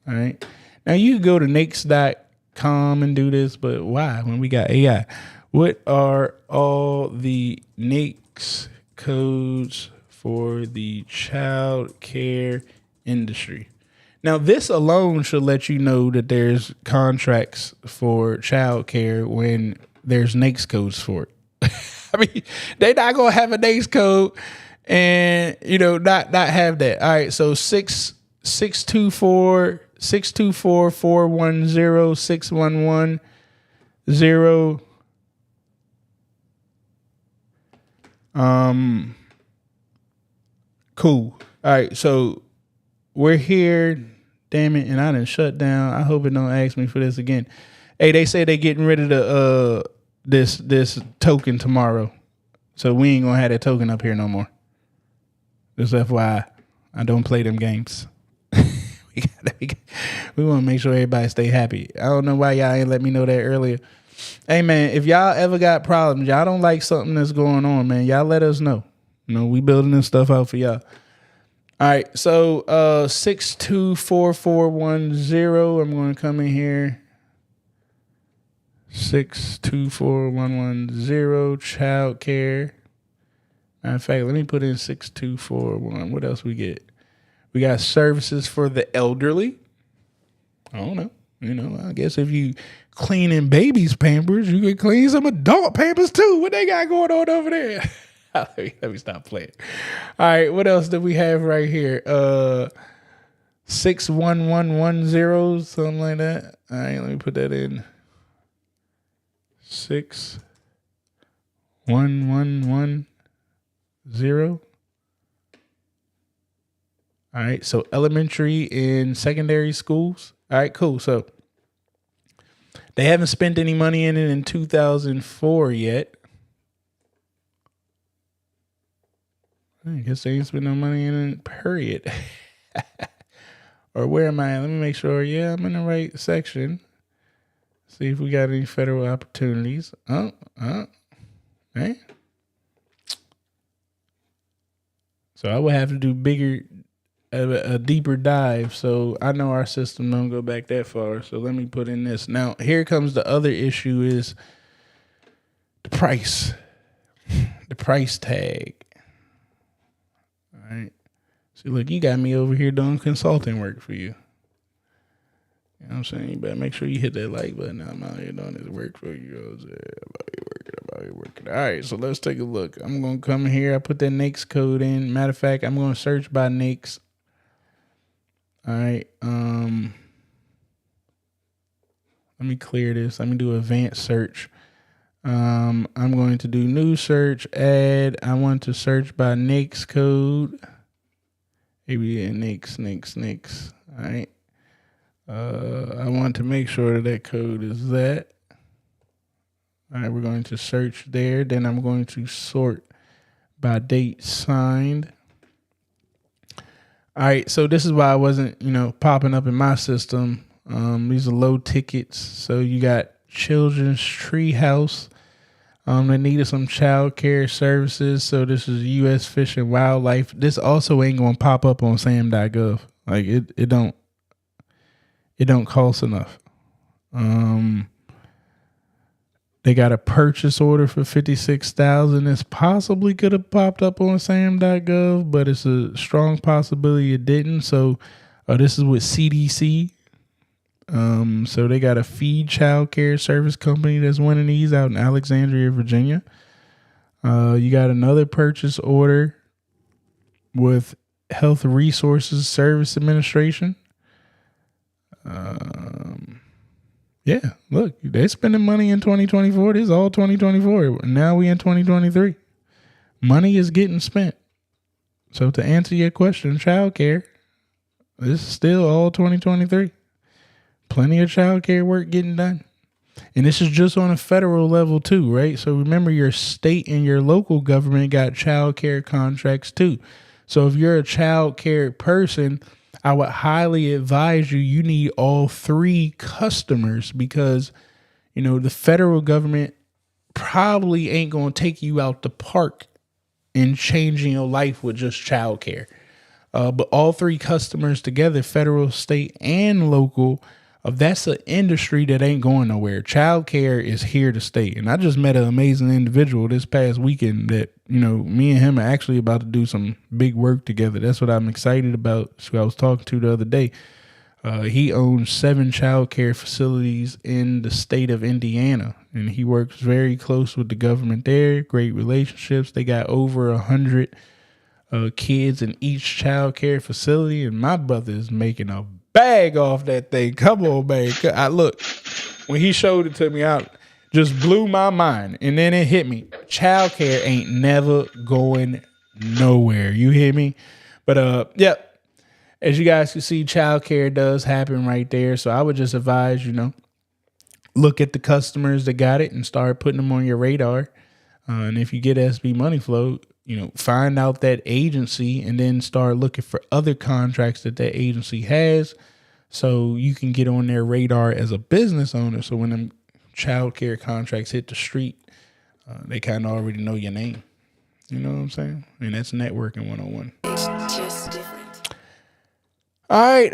All right. Now, you can go to NAICS.com and do this, but why when we got AI? What are all the NAICS codes for the child care industry? Now, this alone should let you know that there's contracts for child care when there's NAICS codes for it. I mean, they're not going to have a NAICS code and, not have that. All right, so 624 410 611 0. Cool. All right, so we're here. Damn it, and I done shut down. I hope it don't ask me for this again. Hey, they say they getting rid of the this token tomorrow, so we ain't gonna have that token up here no more. Just FYI, I don't play them games. we want to make sure everybody stay happy. I don't know why y'all ain't let me know that earlier. Hey, man, if y'all ever got problems, y'all don't like something that's going on, man, y'all let us know. We building this stuff out for y'all. All right, so 624410, I'm going to come in here. 624110, child care. Matter of fact, let me put in 6241. What else we get? We got services for the elderly. I don't know. I guess if you cleaning babies' Pampers, you can clean some adult Pampers too. What they got going on over there? Let me stop playing. All right, what else do we have right here? 61110, something like that. All right, let me put that in. 61110. All right, so elementary and secondary schools. All right, cool. So They haven't spent any money in it in 2004 yet. I guess they ain't spent no money in it, period. Or where am I? Let me make sure. Yeah, I'm in the right section. See if we got any federal opportunities. Hey. So I would have to do a deeper dive. So I know our system don't go back that far. So let me put in this. Now, here comes the other issue is the price. The price tag. All right. See, look, you got me over here doing consulting work for you. You know what I'm saying? You better make sure you hit that like button. I'm out here doing this work for you. I'm out here working. All right, so let's take a look. I'm going to come here. I put that NAICS code in. Matter of fact, I'm going to search by NAICS. All right. Let me clear this. Let me do advanced search. I'm going to do new search, add. I want to search by NAICS code. Maybe NAICS. All right. I want to make sure that code is that. All right, we're going to search there. Then I'm going to sort by date signed. All right, so this is why I wasn't, popping up in my system. These are low tickets. So you got Children's Treehouse. They needed some child care services. So this is U.S. Fish and Wildlife. This also ain't going to pop up on sam.gov. Like it don't cost enough. They got a purchase order for $56,000. This possibly could have popped up on sam.gov, but it's a strong possibility it didn't. So this is with CDC. So they got a feed child care service company that's winning these out in Alexandria, Virginia. You got another purchase order with Health Resources Service Administration. Yeah, look, they're spending money in 2024. This is all 2024. Now we in 2023. Money is getting spent. So to answer your question, childcare, this is still all 2023. Plenty of childcare work getting done. And this is just on a federal level too, right? So remember, your state and your local government got childcare contracts too. So if you're a childcare person, I would highly advise you need all three customers because, the federal government probably ain't going to take you out the park and changing your life with just childcare. But all three customers together, federal, state, and local, that's an industry that ain't going nowhere. Childcare is here to stay. And I just met an amazing individual this past weekend that, me and him are actually about to do some big work together. That's what I'm excited about. That's who I was talking to the other day. He owns 7 childcare facilities in the state of Indiana, and he works very close with the government there. Great relationships. They got over 100 kids in each childcare facility, and my brother is making a bag off that thing. Come on, man. Look, when he showed it to me, I just blew my mind. And then it hit me. Childcare ain't never going nowhere. You hear me? But yep. As you guys can see, childcare does happen right there. So I would just advise, look at the customers that got it and start putting them on your radar. And if you get SB Money Flow, find out that agency and then start looking for other contracts that agency has so you can get on their radar as a business owner. So when them child care contracts hit the street, they kind of already know your name. You know what I'm saying? And that's networking 101. It's just different. All right.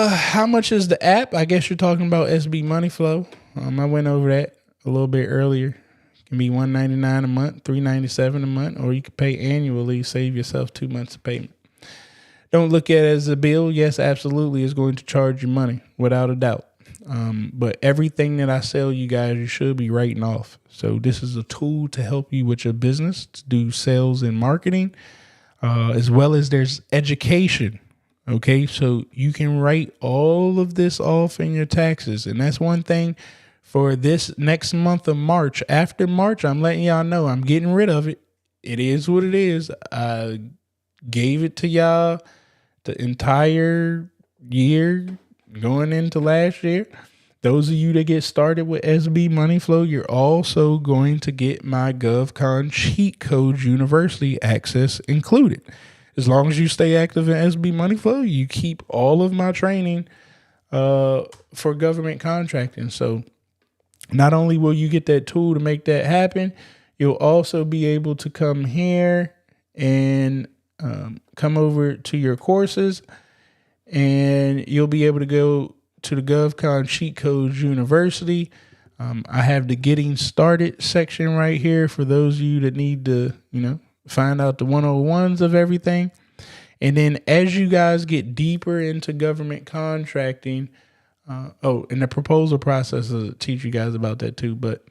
How much is the app? I guess you're talking about SB Money Flow. I went over that a little bit earlier. It can be $199 a month, $397 a month, or you can pay annually, save yourself 2 months of payment. Don't look at it as a bill. Yes, absolutely, it's going to charge you money, without a doubt. But everything that I sell you guys, you should be writing off. So this is a tool to help you with your business, to do sales and marketing, as well as there's education. Okay, so you can write all of this off in your taxes. And that's one thing for this next month of March. After March, I'm letting y'all know I'm getting rid of it. It is what it is. I gave it to y'all the entire year going into last year. those of you that get started with SB Money Flow, you're also going to get my GovCon Cheat Codes University access included. As long as you stay active in SB Money Flow, you keep all of my training for government contracting. So not only will you get that tool to make that happen, you'll also be able to come here and come over to your courses, and you'll be able to go to the GovCon Cheat Codes University. I have the Getting Started section right here for those of you that need to, find out the 101s of everything. And then as you guys get deeper into government contracting, and the proposal process will teach you guys about that too. But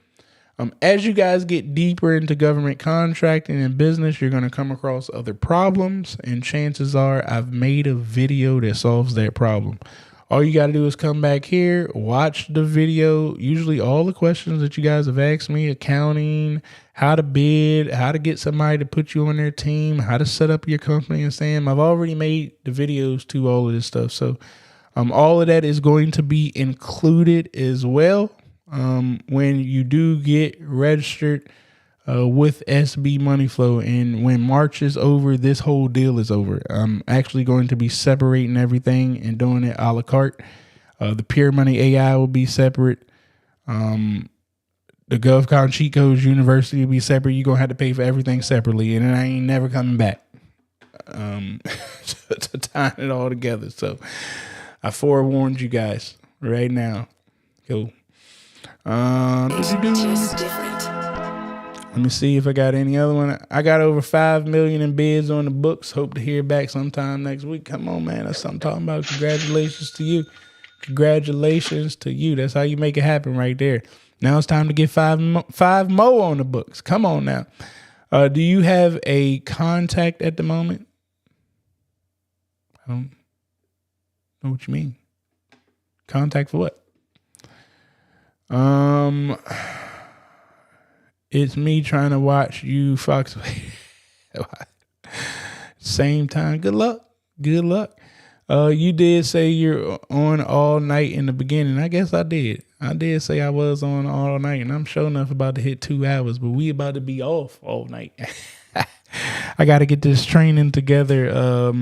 as you guys get deeper into government contracting and business, you're going to come across other problems, and chances are I've made a video that solves that problem. All you got to do is come back here, watch the video. Usually all the questions that you guys have asked me, accounting, how to bid, how to get somebody to put you on their team, how to set up your company and SAM. I've already made the videos to all of this stuff. So all of that is going to be included as well when you do get registered with SB Money Flow. And when March is over, this whole deal is over. I'm actually going to be separating everything and doing it a la carte. The Pure Money AI will be separate. The GovCon Cheat Codes University will be separate. You're going to have to pay for everything separately, and I ain't never coming back to tie it all together. So I forewarned you guys right now. Cool. It's just different. Let me see if I got any other one. I got over 5 million in bids on the books. Hope to hear back sometime next week. Come on, man. That's something I'm talking about. Congratulations to you. Congratulations to you. That's how you make it happen right there. Now it's time to get five more on the books. Come on now. Do you have a contact at the moment? I don't know what you mean. Contact for what? It's me trying to watch you, Fox. Same time. Good luck. Good luck. You did say you're on all night in the beginning. I guess I did. I did say I was on all night, and I'm sure enough about to hit 2 hours, but we about to be off all night. I got to get this training together.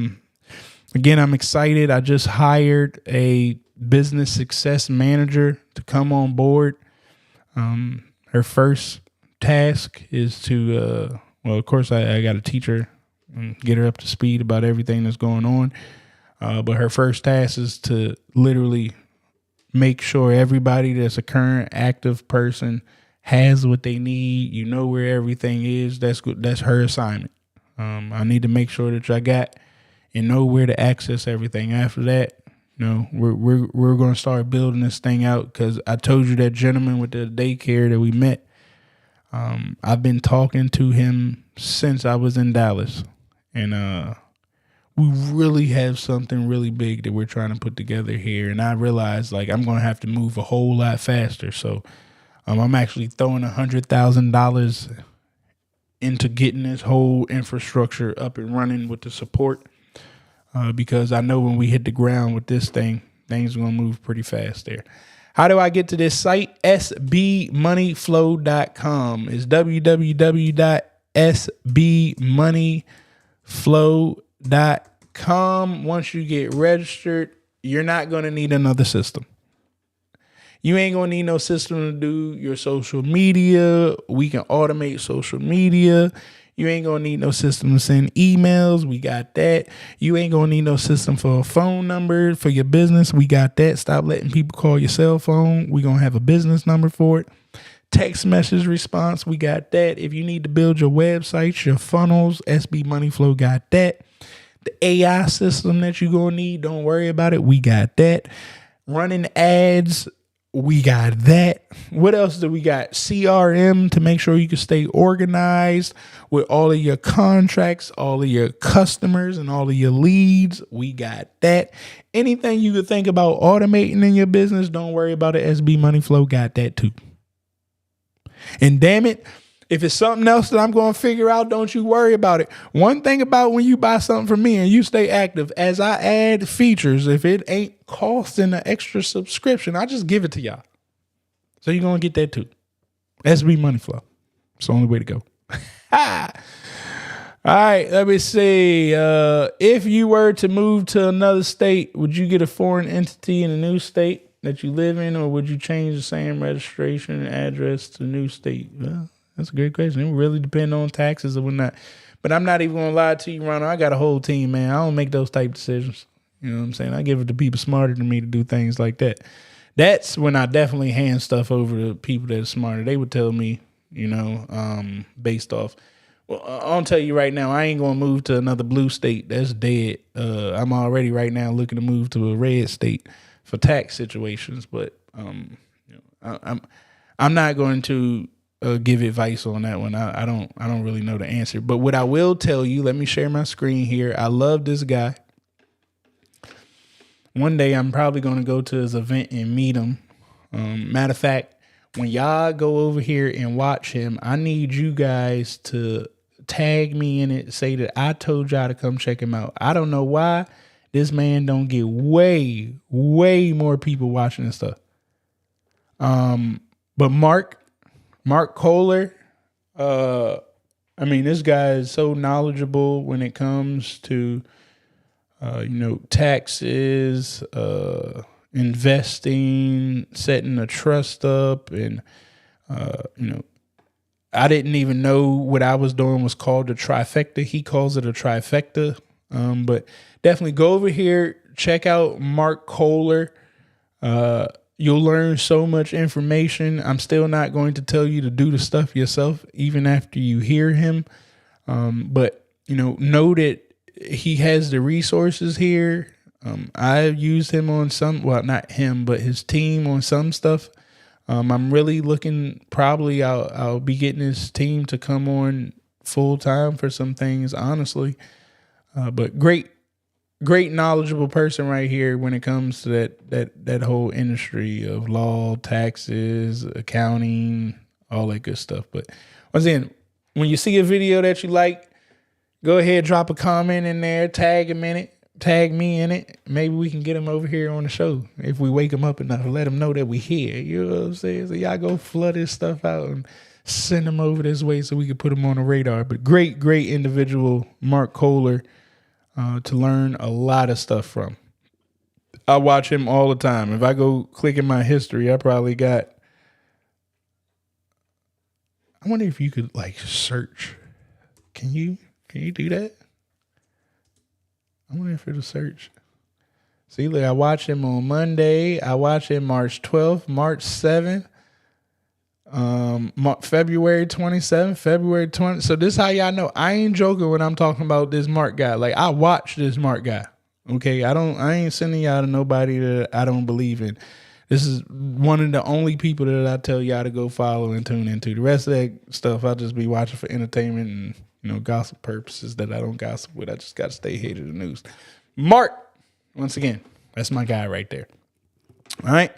Again, I'm excited. I just hired a business success manager to come on board. Her first task is to, of course, I got to teach her and get her up to speed about everything that's going on. But her first task is to literally make sure everybody that's a current active person has what they need. You know where everything is. That's good. That's her assignment. I need to make sure that I got and know where to access everything. After that, we're going to start building this thing out, because I told you that gentleman with the daycare that we met. I've been talking to him since I was in Dallas, and we really have something really big that we're trying to put together here. And I realized I'm going to have to move a whole lot faster. So I'm actually throwing $100,000 into getting this whole infrastructure up and running with the support, because I know when we hit the ground with this thing, things are going to move pretty fast there. How do I get to this site? sbmoneyflow.com is www.sbmoneyflow.com. Once you get registered, you're not going to need another system. You ain't going to need no system to do your social media. We can automate social media. You ain't going to need no system to send emails. We got that. You ain't going to need no system for a phone number for your business. We got that. Stop letting people call your cell phone. We're going to have a business number for it. Text message response. We got that. If you need to build your websites, your funnels, SB Money Flow got that. The AI system that you're going to need, don't worry about it. We got that. Running ads. We got that. What else do we got? CRM to make sure you can stay organized with all of your contracts, all of your customers, and all of your leads. We got that. Anything you could think about automating in your business, don't worry about it. SB Money Flow got that too. And damn it, If it's something else that I'm going to figure out, don't you worry about it. One thing about when you buy something from me and you stay active, as I add features, if it ain't costing an extra subscription, I just give it to y'all. So you're going to get that too. SB Money Flow. It's the only way to go. All right, let me see. If you were to move to another state, would you get a foreign entity in a new state that you live in, or would you change the same registration address to new state? Well, that's a great question. It would really depend on taxes or whatnot. But I'm not even going to lie to you, Ronald. I got a whole team, man. I don't make those type decisions. You know what I'm saying? I give it to people smarter than me to do things like that. That's when I definitely hand stuff over to people that are smarter. They would tell me, based off. Well, I'll tell you right now, I ain't going to move to another blue state. That's dead. I'm already right now looking to move to a red state for tax situations. But I'm not going to give advice on that one. I don't really know the answer. But what I will tell you, let me share my screen here. I love this guy. One day I'm probably going to go to his event and meet him. Matter of fact, when y'all go over here and watch him, I need you guys to tag me in it, say that I told y'all to come check him out. I don't know why this man don't get way more people watching this stuff. But Mark Kohler, this guy is so knowledgeable when it comes to, taxes, investing, setting a trust up, and I didn't even know what I was doing was called a trifecta. He calls it a trifecta. But definitely go over here, check out Mark Kohler. You'll learn so much information. I'm still not going to tell you to do the stuff yourself, even after you hear him. But know that he has the resources here. I've used him on some, well, not him, but his team on some stuff. I'm really looking, probably I'll be getting his team to come on full time for some things, honestly. But great knowledgeable person right here when it comes to that whole industry of law, taxes, accounting, all that good stuff. But once again, when you see a video that you like, go ahead, drop a comment in there, tag me in it. Maybe we can get him over here on the show if we wake him up enough, let him know that we here. You know what I'm saying? So y'all go flood his stuff out and send him over this way so we can put him on the radar. But great individual, Mark Kohler, to learn a lot of stuff from. I watch him all the time. If I go click in my history, I probably got, I wonder if you could search. Can you do that? I wonder if it'll search. See, look, I watched him on Monday. I watched him March 12th, March 7th, February 27th, February 20th. So this is how y'all know I ain't joking when I'm talking about this Mark guy. Like, I watch this Mark guy. Okay, I ain't sending y'all to nobody that I don't believe in. This is one of the only people that I tell y'all to go follow and tune into. The rest of that stuff I'll just be watching for entertainment and gossip purposes that I don't gossip with. I just got to stay ahead of the news. Mark, once again, that's my guy right there. All right.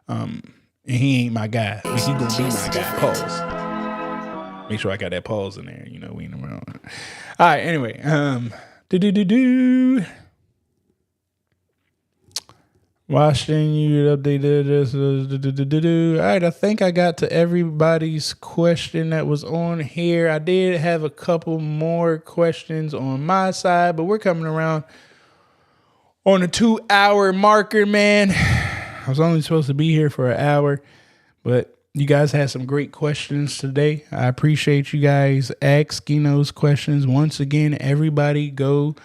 And he ain't my guy, but he gonna be my guy. Pause. Make sure I got that pause in there. We ain't around. All right. Anyway, Washington, you updated this. All right, I think I got to everybody's question that was on here. I did have a couple more questions on my side, but we're coming around on a 2-hour marker, man. I was only supposed to be here for an hour, but you guys had some great questions today. I appreciate you guys asking those questions. Once again, everybody go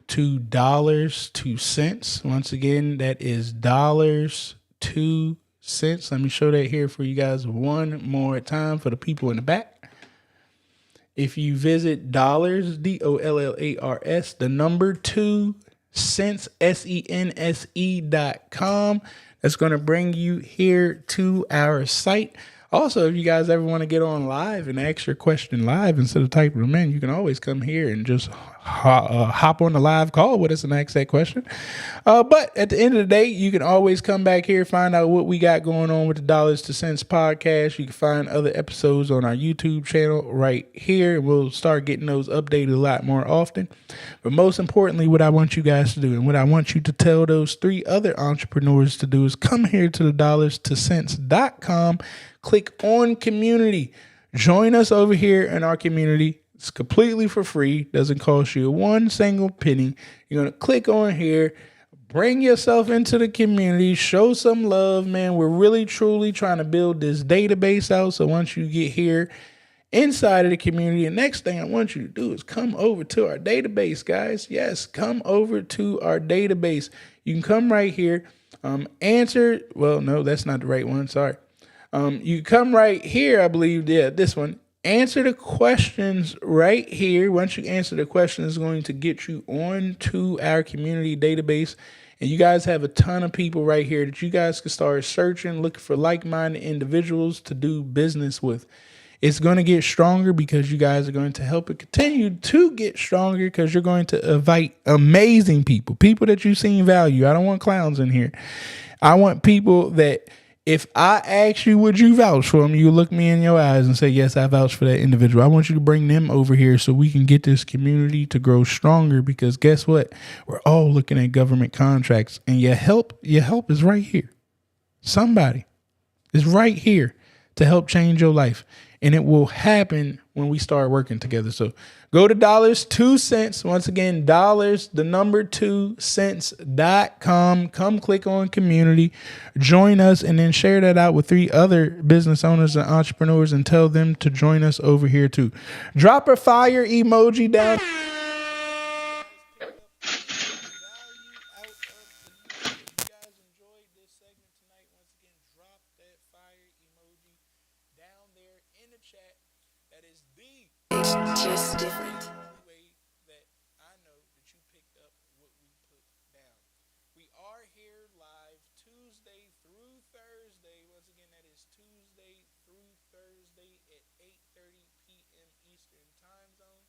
to dollars 2 cents. Once again, that is dollars 2 cents. Let me show that here for you guys one more time for the people in the back. If you visit dollars, DOLLARS, the number 2 cents, SENSE.com, that's going to bring you here to our site. Also, if you guys ever want to get on live and ask your question live instead of typing them in, you can always come here and just hop on the live call with us and ask that question. But at the end of the day, you can always come back here, find out what we got going on with the Dollars to Cents podcast. You can find other episodes on our YouTube channel right here. We'll start getting those updated a lot more often. But most importantly, what I want you guys to do and what I want you to tell those 3 other entrepreneurs to do is come here to the dollarstocents.com, click on community, join us over here in our community. It's completely for free. Doesn't cost you one single penny. You're going to click on here, bring yourself into the community, show some love, man. We're really, truly trying to build this database out. So once you get here inside of the community, the next thing I want you to do is come over to our database, guys. Yes, come over to our database. You can come right here, answer. Well, no, that's not the right one. Sorry. You come right here, I believe. Yeah, this one. Answer the questions right here. Once you answer the question, it's going to get you on to our community database. And you guys have a ton of people right here that you guys can start searching, looking for like-minded individuals to do business with. It's going to get stronger because you guys are going to help it continue to get stronger because you're going to invite amazing people, people that you see value. I don't want clowns in here. I want people that if I ask you, would you vouch for them? You look me in your eyes and say, yes, I vouch for that individual. I want you to bring them over here so we can get this community to grow stronger because guess what? We're all looking at government contracts and your help is right here. Somebody is right here to help change your life. And it will happen when we start working together. So go to $2 Once again, $2cents.com. Come click on community, join us, and then share that out with 3 other business owners and entrepreneurs and tell them to join us over here too. Drop a fire emoji down. It's just different. Way that I know that you picked up what we put down. We are here live Tuesday through Thursday. Once again, that is Tuesday through Thursday at 8:30 p.m. Eastern Time Zone.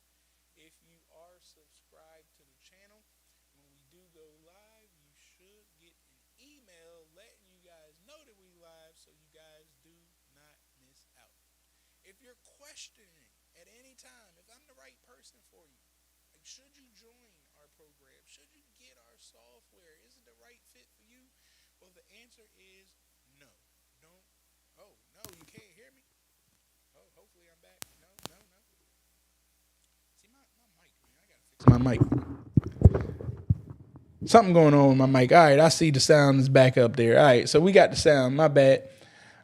If you are subscribed to the channel, when we do go live, you should get an email letting you guys know that we live so you guys do not miss out. If you're questioning at any time, if I'm the right person for you, like should you join our program? Should you get our software? Is it the right fit for you? Well, the answer is no. Don't. Oh, no, you can't hear me? Oh, hopefully I'm back. No. See, my mic, man, I got to fix my mic. Something going on with my mic. All right, I see the sound is back up there. All right, so we got the sound. My bad.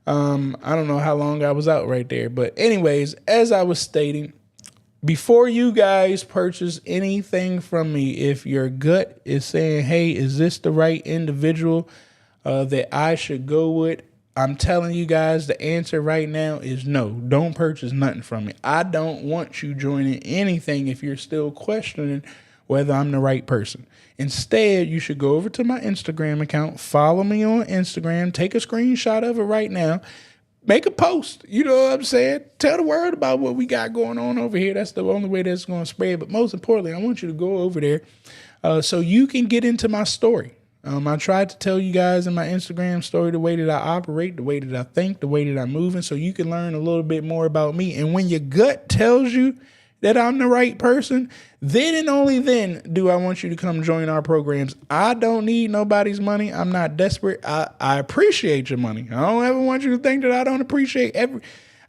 I don't know how long I was out right there, but anyways, as I was stating, before you guys purchase anything from me, if your gut is saying, hey, is this the right individual that I should go with? I'm telling you guys, the answer right now is no. Don't purchase nothing from me. I don't want you joining anything if you're still questioning whether I'm the right person. Instead, you should go over to my Instagram account, follow me on Instagram, take a screenshot of it right now, make a post. You know what I'm saying? Tell the world about what we got going on over here. That's the only way that's going to spread. But most importantly, I want you to go over there so you can get into my story. I tried to tell you guys in my Instagram story the way that I operate, the way that I think, the way that I'm moving, so you can learn a little bit more about me. And when your gut tells you that I'm the right person, then and only then do I want you to come join our programs. I don't need nobody's money. I'm not desperate. I appreciate your money. I don't ever want you to think that I don't appreciate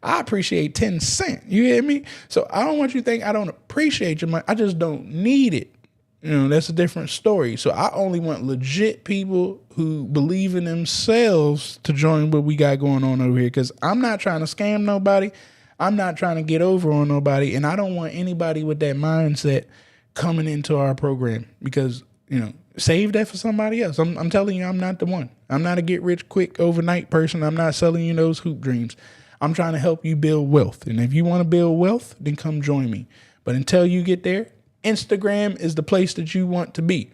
I appreciate 10 cents. You hear me? So I don't want you to think I don't appreciate your money. I just don't need it. You know, that's a different story. So I only want legit people who believe in themselves to join what we got going on over here, because I'm not trying to scam nobody. I'm not trying to get over on nobody, and I don't want anybody with that mindset coming into our program because, you know, save that for somebody else. I'm telling you, I'm not the one. I'm not a get rich quick overnight person. I'm not selling you those hoop dreams. I'm trying to help you build wealth. And if you want to build wealth, then come join me. But until you get there, Instagram is the place that you want to be.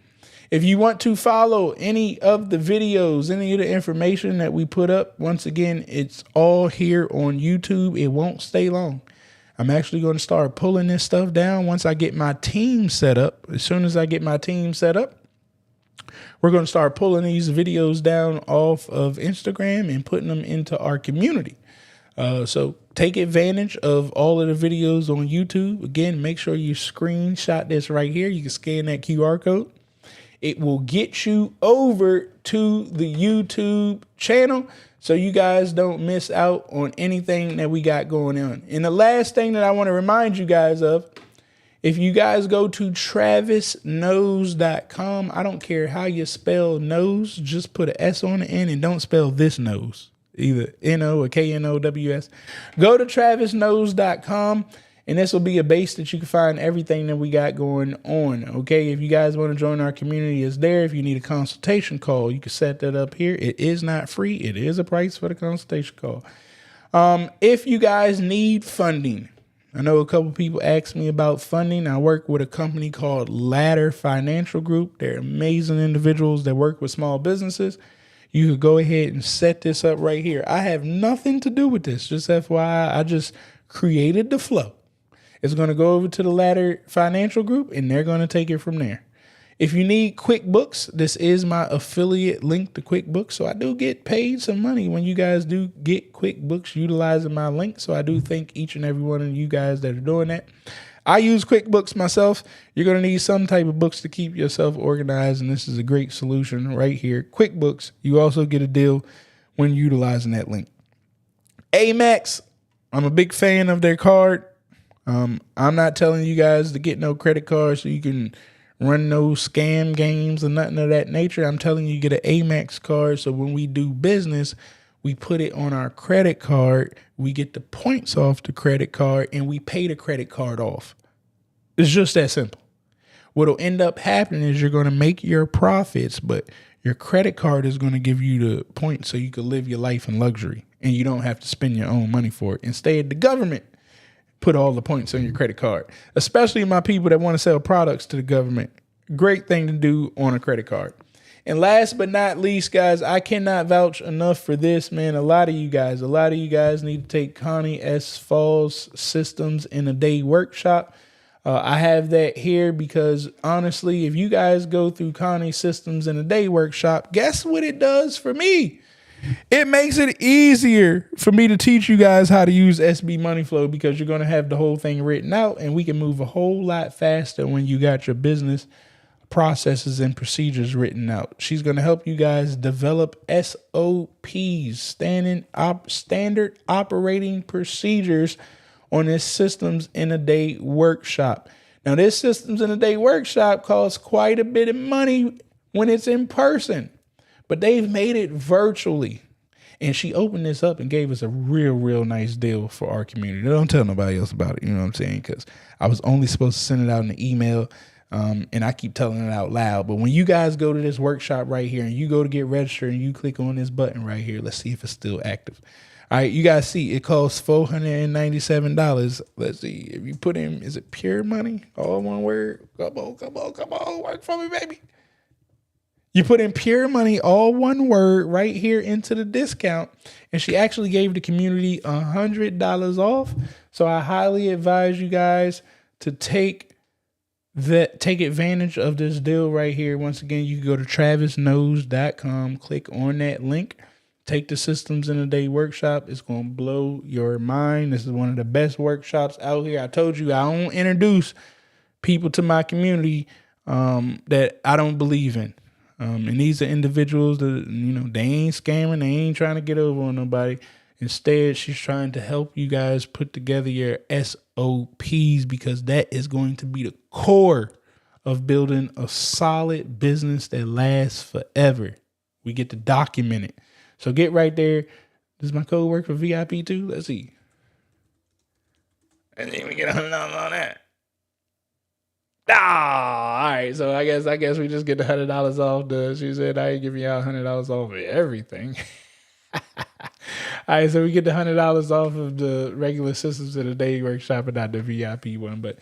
If you want to follow any of the videos, any of the information that we put up, once again, it's all here on YouTube. It won't stay long. I'm actually going to start pulling this stuff down once I get my team set up. As soon as I get my team set up, we're going to start pulling these videos down off of Instagram and putting them into our community. So take advantage of all of the videos on YouTube. Again, make sure you screenshot this right here. You can scan that QR code. It will get you over to the YouTube channel so you guys don't miss out on anything that we got going on. And the last thing that I want to remind you guys of, if you guys go to travisknows.com, I don't care how you spell nose, just put an S on the end and don't spell this nose, either N-O or K-N-O-W-S. Go to travisknows.com. And this will be a base that you can find everything that we got going on. Okay, if you guys want to join our community, it's there. If you need a consultation call, you can set that up here. It is not free. It is a price for the consultation call. If you guys need funding, I know a couple people asked me about funding. I work with a company called Ladder Financial Group. They're amazing individuals that work with small businesses. You could go ahead and set this up right here. I have nothing to do with this. Just FYI, I just created the flow. It's going to go over to the Ladder Financial Group, and they're going to take it from there. If you need QuickBooks, this is my affiliate link to QuickBooks. So I do get paid some money when you guys do get QuickBooks utilizing my link. So I do thank each and every one of you guys that are doing that. I use QuickBooks myself. You're going to need some type of books to keep yourself organized, and this is a great solution right here. QuickBooks, you also get a deal when utilizing that link. Amex, I'm a big fan of their card. I'm not telling you guys to get no credit card so you can run no scam games or nothing of that nature. I'm telling you, get an Amex card so when we do business, we put it on our credit card, we get the points off the credit card, and we pay the credit card off. It's just that simple. What'll end up happening is you're going to make your profits, but your credit card is going to give you the points so you can live your life in luxury and you don't have to spend your own money for it. Instead, the government put all the points on your credit card, especially my people that want to sell products to the government. Great thing to do on a credit card. And last but not least, guys, I cannot vouch enough for this, man. A lot of you guys need to take Connie S. Fall's Systems in a Day workshop. I have that here because honestly, if you guys go through Connie Systems in a Day workshop, guess what it does for me? It makes it easier for me to teach you guys how to use SB Money Flow because you're going to have the whole thing written out and we can move a whole lot faster when you got your business processes and procedures written out. She's going to help you guys develop SOPs, standard operating procedures on this Systems in a Day workshop. Now, this Systems in a Day workshop costs quite a bit of money when it's in person, but they've made it virtually. And she opened this up and gave us a real nice deal for our community. Don't tell nobody else about it. You know what I'm saying? Because I was only supposed to send it out in the email. And I keep telling it out loud. But when you guys go to this workshop right here and you go to get registered and you click on this button right here, let's see if it's still active. All right, you guys see it costs $497. Let's see if you put in, is it pure money? All one word. Come on. Work for me, baby. You put in pure money, all one word right here into the discount. And she actually gave the community $100 off. So I highly advise you guys to take advantage of this deal right here. Once again, you can go to travisknows.com, click on that link, take the Systems in a Day workshop. It's going to blow your mind. This is one of the best workshops out here. I told you I don't introduce people to my community that I don't believe in. And these are individuals that, they ain't scamming. They ain't trying to get over on nobody. Instead, she's trying to help you guys put together your SOPs because that is going to be the core of building a solid business that lasts forever. We get to document it. So get right there. Does my code work for VIP too? Let's see. I didn't even get $100 on that. All right. So I guess we just get the $100 off. She said I ain't giving y'all $100 off of everything. All right, so we get the $100 off of the regular Systems in a Day workshop and not the VIP one. But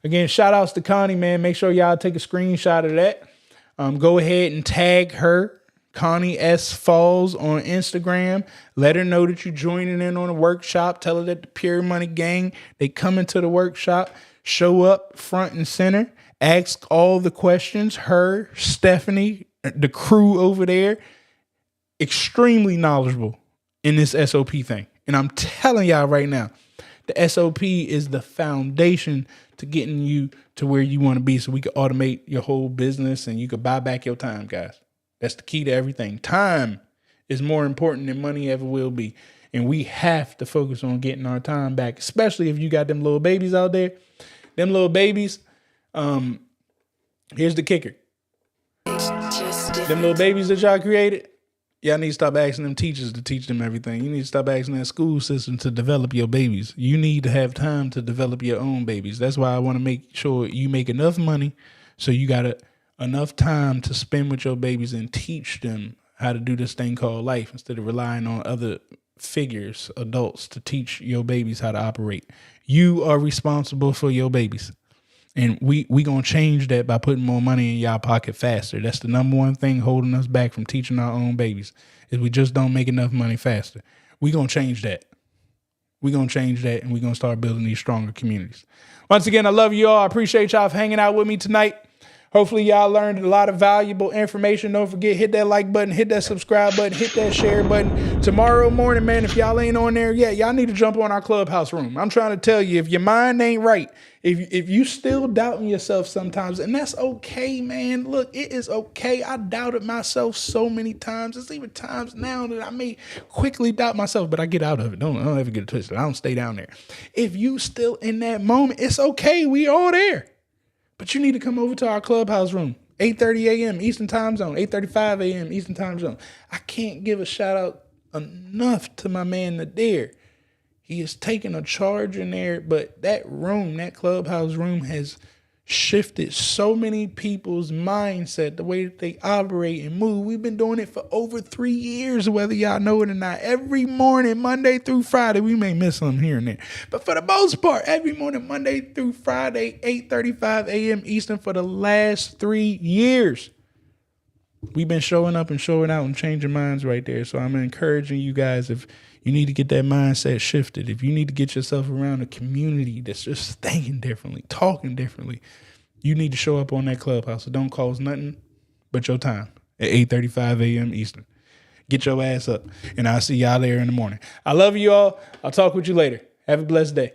again, shout outs to Connie, man. Make sure y'all take a screenshot of that. Go ahead and tag her, Connie S. Falls on Instagram. Let her know that you're joining in on a workshop. Tell her that the Pure Money Gang, they come into the workshop, show up front and center, ask all the questions. Her, Stephanie, the crew over there, extremely knowledgeable in this SOP thing. And I'm telling y'all right now, the SOP is the foundation to getting you to where you want to be so we can automate your whole business and you can buy back your time, guys. That's the key to everything. Time is more important than money ever will be. And we have to focus on getting our time back, especially if you got them little babies out there. Them little babies, here's the kicker. Them little babies that y'all created, y'all need to stop asking them teachers to teach them everything. You need to stop asking that school system to develop your babies. You need to have time to develop your own babies. That's why I want to make sure you make enough money so you got enough time to spend with your babies and teach them how to do this thing called life instead of relying on other figures, adults, to teach your babies how to operate. You are responsible for your babies. And we going to change that by putting more money in y'all pocket faster. That's the number one thing holding us back from teaching our own babies is we just don't make enough money faster. We going to change that. We going to change that, and we going to start building these stronger communities. Once again, I love you all. I appreciate y'all for hanging out with me tonight. Hopefully y'all learned a lot of valuable information. Don't forget, hit that like button, hit that subscribe button, hit that share button. Tomorrow morning, man, if y'all ain't on there yet, y'all need to jump on our Clubhouse room. I'm trying to tell you, if your mind ain't right, if you still doubting yourself sometimes, and that's okay, man. Look, it is okay. I doubted myself so many times. There's even times now that I may quickly doubt myself, but I get out of it. Don't ever get it twisted. I don't stay down there. If you still in that moment, it's okay. We all there. But you need to come over to our Clubhouse room, 8:30 a.m. Eastern Time Zone, 8:35 a.m. Eastern Time Zone. I can't give a shout out enough to my man Nadir. He is taking a charge in there, but that room, that Clubhouse room, has shifted so many people's mindset, the way that they operate and move. We've been doing it for over 3 years, whether y'all know it or not. Every morning, Monday through Friday, we may miss some here and there, but for the most part, every morning, Monday through Friday, 8:35 a.m. Eastern for the last 3 years. We've been showing up and showing out and changing minds right there. So I'm encouraging you guys, if you need to get that mindset shifted, if you need to get yourself around a community that's just thinking differently, talking differently, you need to show up on that Clubhouse. It don't cost nothing but your time at 8:35 a.m. Eastern. Get your ass up, and I'll see y'all there in the morning. I love you all. I'll talk with you later. Have a blessed day.